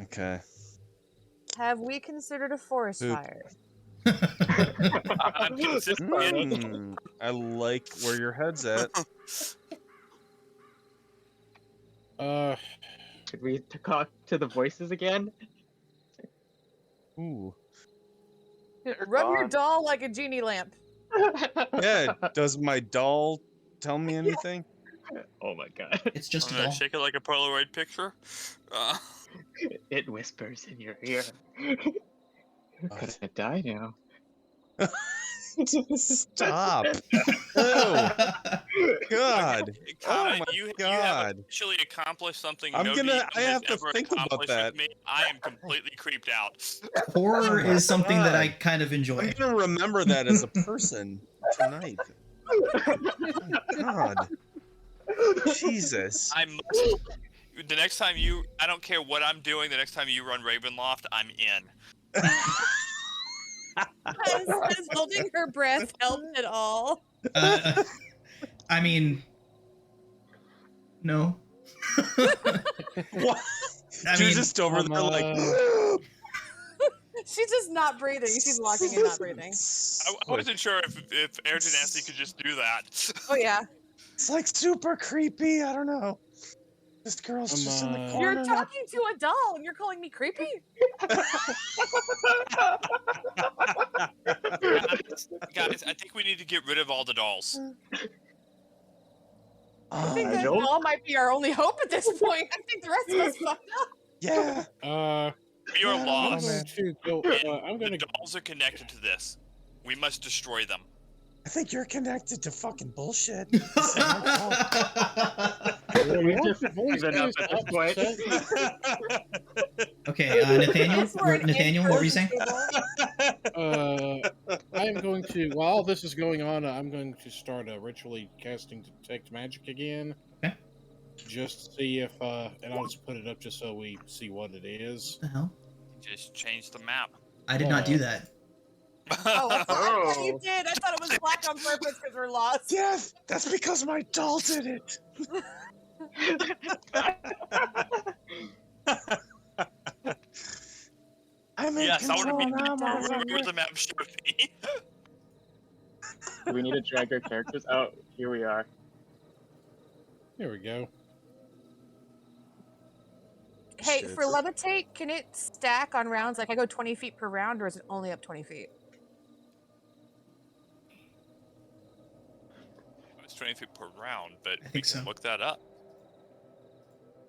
Okay. Have we considered a forest Poop. fire? I'm considering I like where your head's at. Should we talk to the voices again? Ooh. Rub your doll like a genie lamp. Yeah, does my doll tell me anything? Oh my god. It's just I'm a gonna doll. shake it like a Polaroid picture. It whispers in your ear. You're gonna die now. Stop. Oh, God. Comment, my you have God. actually accomplished something I nobody have has to ever think about accomplished that. with me. I am completely creeped out. Horror is something that I God. kind of enjoy. I'm gonna remember that as a person tonight. Oh, God. Jesus. The next time I don't care what I'm doing, the next time you run Ravenloft, I'm in. Has holding her breath helped at all? I mean, no. What? You're just over there like. She's just not breathing. She's walking and not breathing. I wasn't sure if Air Genasi could just do that. Oh yeah. It's like super creepy. I don't know. This girl's just in the corner. You're talking to a doll and you're calling me creepy? Guys, I think we need to get rid of all the dolls. I think that doll might be our only hope at this point. I think the rest of us fucked up. Yeah. We are lost. The dolls are connected to this. We must destroy them. I think you're connected to fucking bullshit. Okay, Nathaniel, what were you saying? I am going to, while this is going on, I'm going to start ritually casting Detect Magic again. Okay. Just to see if, and I'll just put it up just so we see what it is. What the hell? Just change the map. I did not do that. Oh, I thought you did. I thought it was black on purpose because we're lost. Yes, that's because my doll did it. Yes, I want to be where the map should be. Do we need to drag our characters? Oh, here we are. Here we go. Hey, for levitate, can it stack on rounds? Like I go 20 feet per round, or is it only up 20 feet? 20 feet per round, but I we think can so. look that up.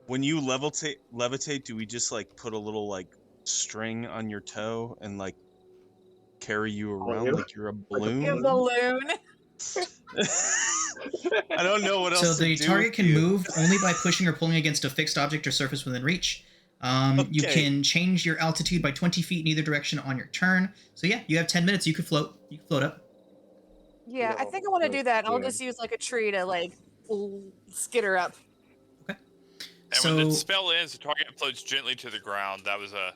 When you levitate, do we just like put a little like string on your toe and like carry you around you? like you're a Like a balloon? A balloon. I don't know what So else to the do target with can you. move only by pushing or pulling against a fixed object or surface within reach. You Okay. can change your altitude by 20 feet in either direction on your turn. So yeah, you have 10 minutes. You could float. You can float up. Yeah, I No, think I want to no, do that. I'll yeah. just use like a tree to like skitter up. Okay. And when the So spell ends, the target floats gently to the ground. That was the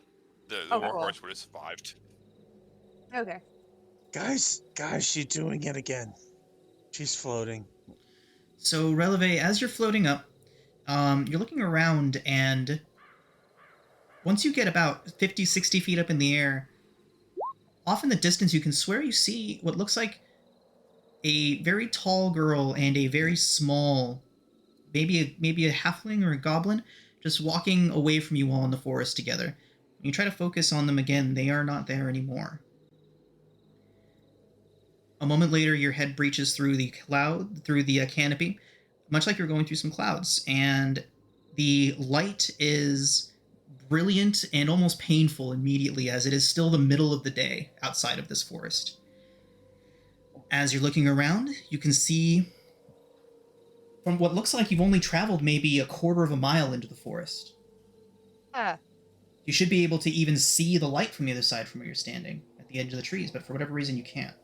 Oh, cool. warhorse would have survived. Okay. Guys, she's doing it again. She's floating. Releve, as you're floating up, you're looking around, and once you get about 50, 60 feet up in the air, off in the distance, you can swear you see what looks like a very tall girl and a very small, maybe a halfling or a goblin, just walking away from you all in the forest together. When you try to focus on them again, they are not there anymore. A moment later, your head breaches through the canopy, much like you're going through some clouds, and the light is brilliant and almost painful immediately, as it is still the middle of the day outside of this forest. As you're looking around, you can see, from what looks like you've only traveled maybe a quarter of a mile into the forest. Ah, You should be able to even see the light from the other side from where you're standing, at the edge of the trees, but for whatever reason you can't.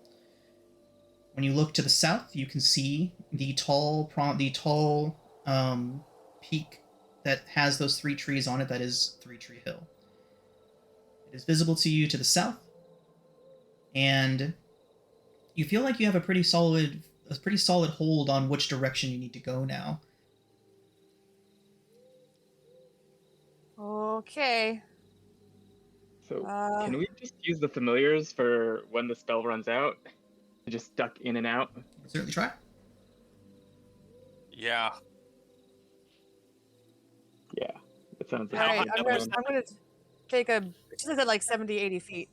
When you look to the south, you can see the tall peak that has those 3 trees on it. That is 3 Tree Hill. It is visible to you to the south, and you feel like you have a pretty solid hold on which direction you need to go now. okay. So, Uh, can we just use the familiars for when the spell runs out? Just duck in and out? You can certainly try. Yeah. Yeah, that sounds all like right, a I'm good gonna plan. take a. She said like 70, 80 feet.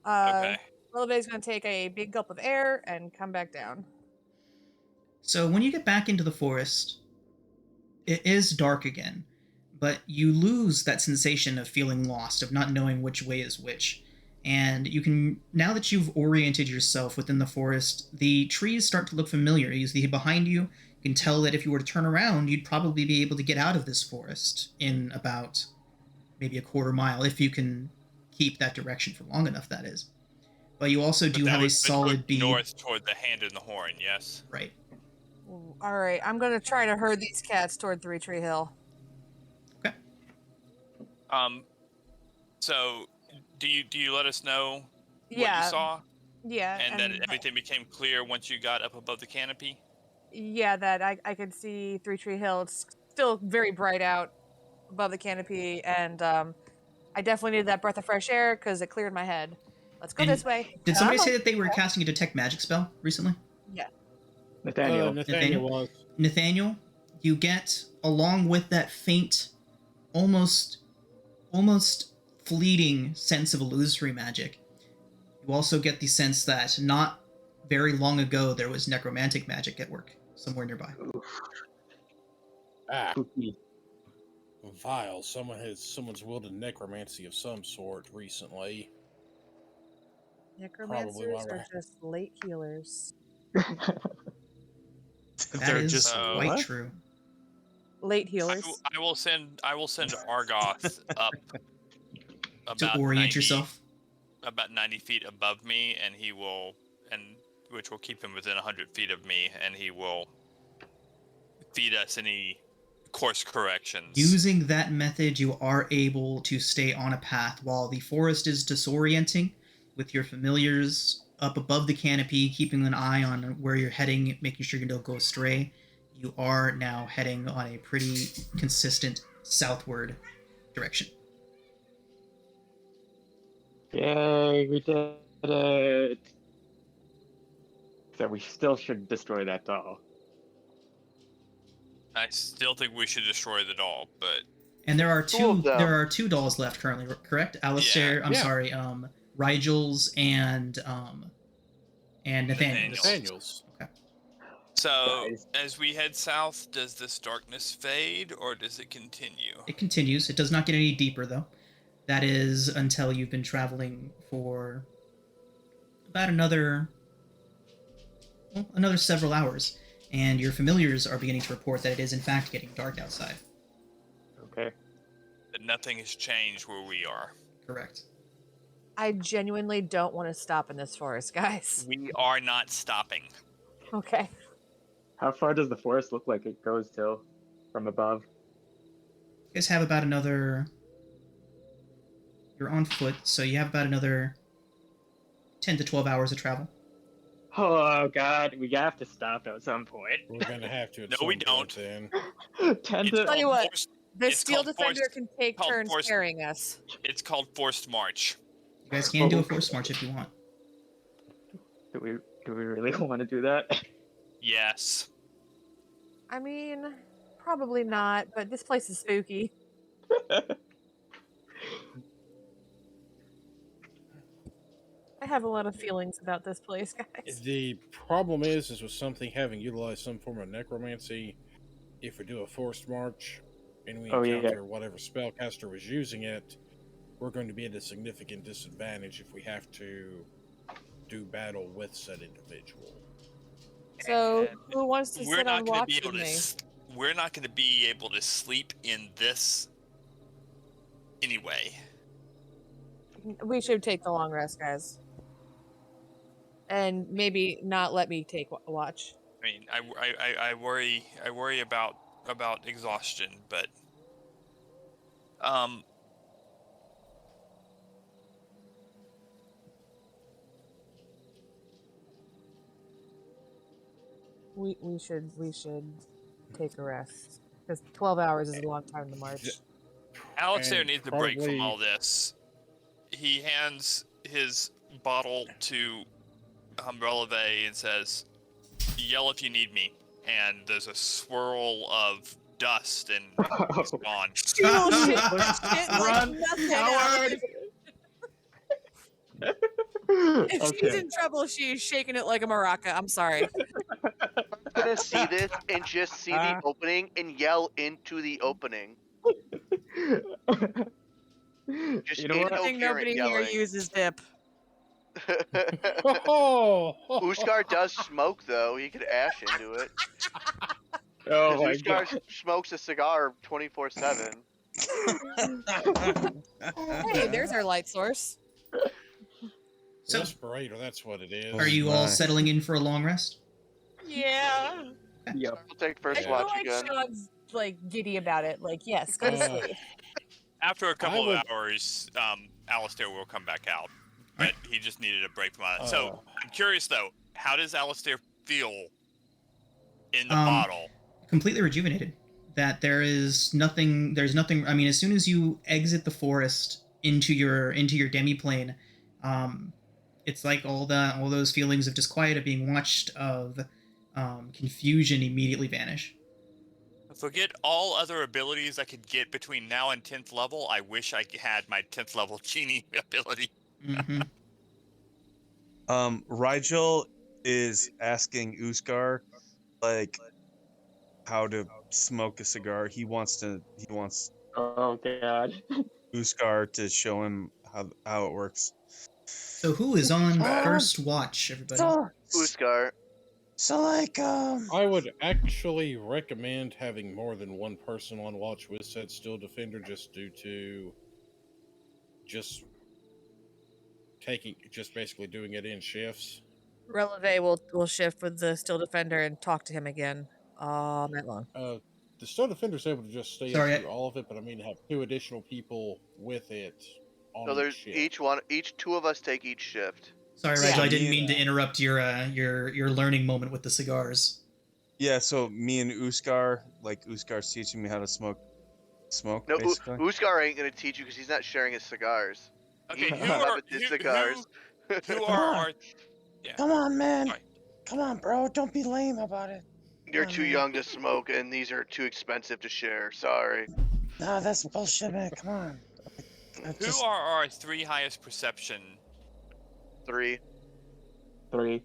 Okay. Lily's gonna take a big gulp of air and come back down. So when you get back into the forest, it is dark again, but you lose that sensation of feeling lost, of not knowing which way is which. And you can, now that you've oriented yourself within the forest, the trees start to look familiar. You see behind you, you can tell that if you were to turn around, you'd probably be able to get out of this forest in about maybe a quarter mile, if you can keep that direction for long enough, that is. But you also do have a solid bead. North toward the hand and the horn, yes. Right. All right, I'm gonna try to herd these cats toward 3 Tree Hill. Okay. So do you let us know what Yeah. you saw? Yeah, And then everything became clear once you got up above the canopy? yeah, that I could see 3 Tree Hill. It's still very bright out above the canopy, and I definitely needed that breath of fresh air because it cleared my head. Let's go And this way. did somebody Come say on. that they were casting a detect magic spell recently? Yeah. Nathaniel. Nathaniel was. Nathaniel, you get, along with that faint, almost fleeting sense of illusory magic, you also get the sense that not very long ago there was necromantic magic at work somewhere nearby. Ah, Spooky. vile. Someone's wielded necromancy of some sort recently. Necromancers my are right. just late healers. That They're is just quite what? true. Late healers. I will send Argoth up To about orient 90 yourself. about 90 feet above me, and which will keep him within 100 feet of me, and he will feed us any course corrections. Using that method, you are able to stay on a path while the forest is disorienting, with your familiars up above the canopy, keeping an eye on where you're heading, making sure you don't go astray. You are now heading on a pretty consistent southward direction. Yay, we did it. So we still should destroy that doll. I still think we should destroy the doll, but And there are Cool, though. there are 2 dolls left currently, correct? Alistair, I'm Yeah. sorry, Rigel's and Nathaniel. Nathaniel's. Nathaniel's. Okay. So, Guys. as we head south, does this darkness fade or does it continue? It continues. It does not get any deeper, though. That is until you've been traveling for about another several hours, and your familiars are beginning to report that it is in fact getting dark outside. Okay. That nothing has changed where we are. Correct. I genuinely don't want to stop in this forest, guys. We are not stopping. Okay. How far does the forest look like it goes till from above? You guys have about another. You're on foot, so you have about another 10 to 12 hours of travel. Oh God, we have to stop at some point. We're gonna have to. At No, some we point don't. Then 10 It's to. Tell you called what, forced- The It's Steel called Defender forced- can take called turns forced- carrying us. It's called forced march. You guys can do a forced march if you want. Do we really want to do that? Yes. I mean, probably not, but this place is spooky. I have a lot of feelings about this place, guys. the problem is with something having utilized some form of necromancy. If we do a forced march and we Oh, yeah. encounter whatever spellcaster was using it, we're going to be at a significant disadvantage if we have to do battle with said individual. So, And who wants to we're sit not on going to watch be able with to. me? We're not going to be able to sleep in this anyway. We should take the long rest, guys. And maybe not let me take watch. I mean, I worry about exhaustion, but We should take a rest. Because 12 hours is a long time to march. Alistair And needs a break from probably- all this. He hands his bottle to Releve and says, "Yell if you need me." And there's a swirl of dust, and he's gone. She will shit like Run, nothing. coward! If she's Okay. in trouble, she's shaking it like a maraca. I'm sorry. I'm gonna see this and just see the opening and yell into the opening. Just You know what? I think nobody here yelling. uses dip. Oh, Uskar does smoke though. He could ash into it. Oh my Uskar God. smokes a cigar 24/7. Hey, there's our light source. So, respirator. That's what it is. are you all my. settling in for a long rest? Yeah. Yep. We'll take first I feel watch like again. Sean's like giddy about it. Like, yes, go to Uh, sleep. After a couple would- of hours, Alistair will come back out, but he just needed a break from it. So I'm curious though, how does Alistair feel in the bottle? Completely rejuvenated. That there's nothing. I mean, as soon as you exit the forest into your demiplane, it's like all those feelings of disquiet, of being watched, of confusion immediately vanish. Forget all other abilities I could get between now and 10th level. I wish I had my 10th level genie ability. Mm-hmm. Rigel is asking Uskar like how to smoke a cigar. He wants Oh God. Uskar to show him how it works. So who is on first watch, everybody? Uskar. So like I would actually recommend having more than one person on watch with said Steel Defender, just due to just basically doing it in shifts. Releve will shift with the Steel Defender and talk to him again all night long. The Steel Defender's able to just stay Sorry, up through all of it, but I mean have 2 additional people with it on So there's shift. each 2 of us take each shift. Sorry, Yeah. Rigel, I didn't mean to interrupt your learning moment with the cigars. yeah, so me and Uskar, like Uskar's teaching me how to smoke No, basically. Uskar ain't gonna teach you because he's not sharing his cigars. Okay, He's who are his cigars. who are our Come on, man. Sorry. Come on, bro. Don't be lame about it. You're too young to smoke, and these are too expensive to share. Sorry. No, that's bullshit, man. Come on. who are our 3 highest perception? 3. 3.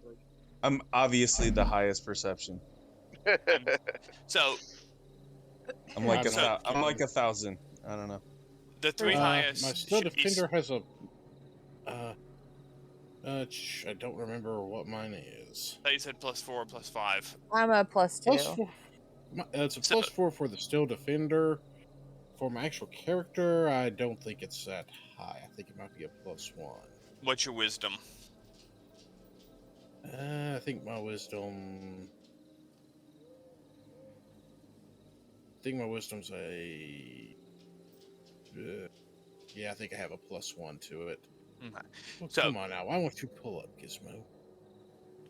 I'm obviously the highest perception. So I'm like I'm not I'm like 1,000. I don't know. the three highest. My Still should be Defender has a. I don't remember what mine is. You said +4, +5. I'm a +2. +4. It's a So- +4 for the Still Defender. For my actual character, I don't think it's that high. I think it might be a +1. What's your wisdom? I think my wisdom. I think my wisdom's a. Yeah, I think I have a +1 to it. Okay. Well, So- come on now. Why won't you pull up, Gizmo?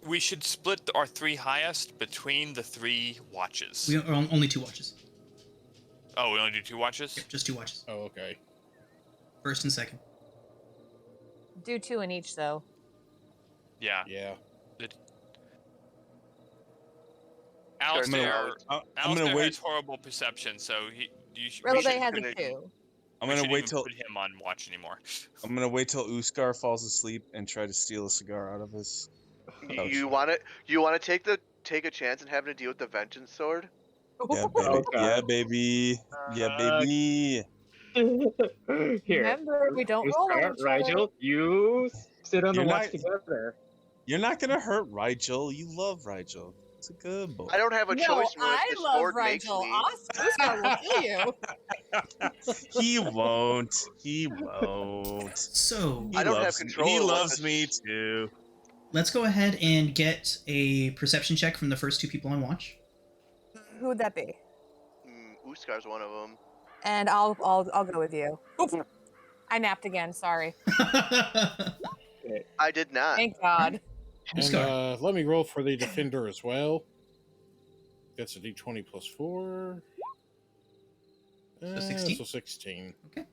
We should split our three highest between the three watches. We are only 2 watches. Oh, we only do 2 watches? Yep, just 2 watches. Oh, okay. First and second. Do 2 in each, though. Yeah. Yeah. Alistair, I'm Alistair gonna wait. has horrible perception, so you should. Releve we has a shouldn't- 2. I'm we gonna shouldn't wait even till put him on watch anymore. I'm gonna wait till Uskar falls asleep and try to steal a cigar out of his. You want to take a chance and having to deal with the vengeance sword? Yeah, baby. Oh, Yeah, God. baby. Yeah, baby. Here. Remember, we don't roll on each other. Rigel, you sit on the You're watch not- together. You're not gonna hurt Rigel. You love Rigel. It's a good boy. I don't have a No, choice, Merc. I The love sword makes Rigel. me. Oscar will kill you. He won't. He won't. So He I don't have loves control Me. He of what loves the me s- too. let's go ahead and get a perception check from the first 2 people on watch. Who would that be? Uskar's one of them. And I'll go with you. Oof. I napped again. Sorry. I did not. Thank God. And Uskar. let me roll for the Defender as well. That's a D20 +4. 16? So 16. Okay.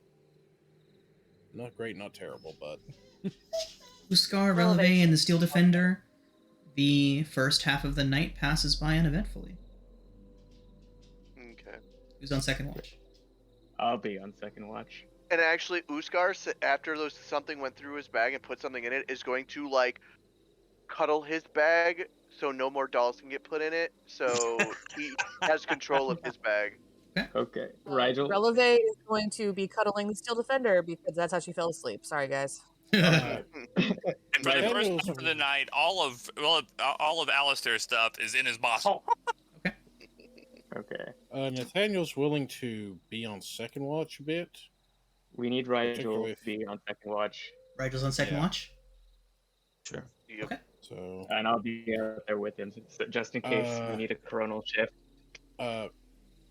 Not great, not terrible, but Uskar, Releve, and the Steel Defender. The first half of the night passes by uneventfully. Okay. Who's on second watch? I'll be on second watch. And actually, Uskar, after something went through his bag and put something in it, is going to like cuddle his bag so no more dolls can get put in it. So he has control of his bag. Okay, Rigel. Releve is going to be cuddling the Steel Defender because that's how she fell asleep. Sorry, guys. uh, And for the That first was- half of the night, all of Alistair's stuff is in his bottle. Okay, Nathaniel's willing to be on second watch a bit. we need Rigel Particularly to be on second watch, Rigel's on second Yeah. watch. Sure. Yep. Okay. So and I'll be out there with him just in case we need a coronal shift.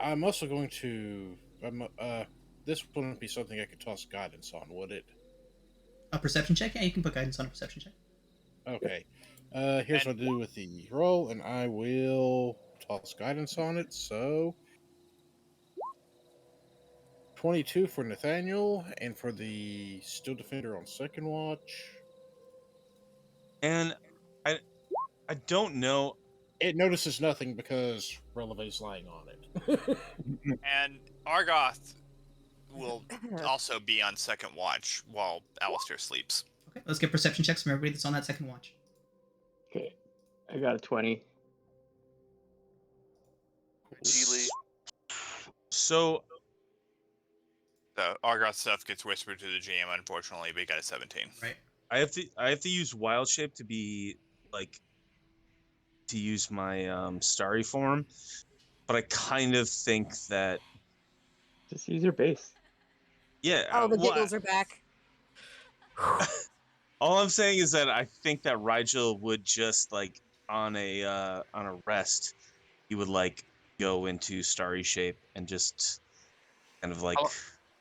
I'm also going to. This wouldn't be something I could toss guidance on, would it? A perception check? Yeah, you can put guidance on a perception check. Okay. Here's what I do with the roll, and I will toss guidance on it. So 22 for Nathaniel, and for the Steel Defender on second watch. And I don't know. It notices nothing because Releve's lying on it. And Argoth will also be on second watch while Alistair sleeps. Okay, let's get perception checks from everybody that's on that second watch. Okay, I got a 20. Geely. So The Argoth stuff gets whispered to the GM, unfortunately, but he got a 17. Right. I have to use Wild Shape to be like to use my starry form, but I kind of think that Just use your base. yeah. Oh, the well, giggles are back. all I'm saying is that I think that Rigel would just like on a rest, he would like go into starry shape and just kind of like Oh.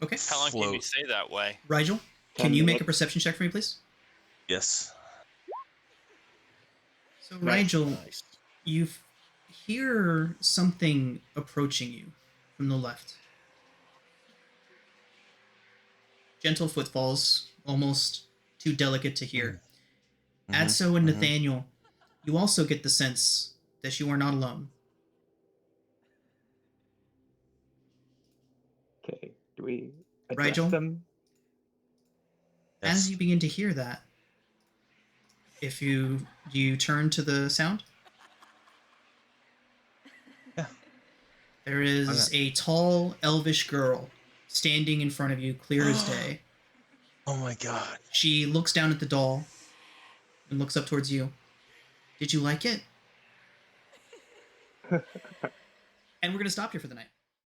Okay. How long can you float. stay that way? Rigel, can you make a perception check for me, please? Yes. So, Rigel, Nice. you hear something approaching you from the left. Gentle footfalls, almost too delicate to hear. Mhm, Adso and mhm. Nathaniel, you also get the sense that you are not alone. Okay, do we address Rigel? them? Yes. As you begin to hear that, if you turn to the sound, There is a tall, elvish girl standing in front of you, clear as day. Oh my god. She looks down at the doll and looks up towards you. Did you like it? And we're going to stop here for the night.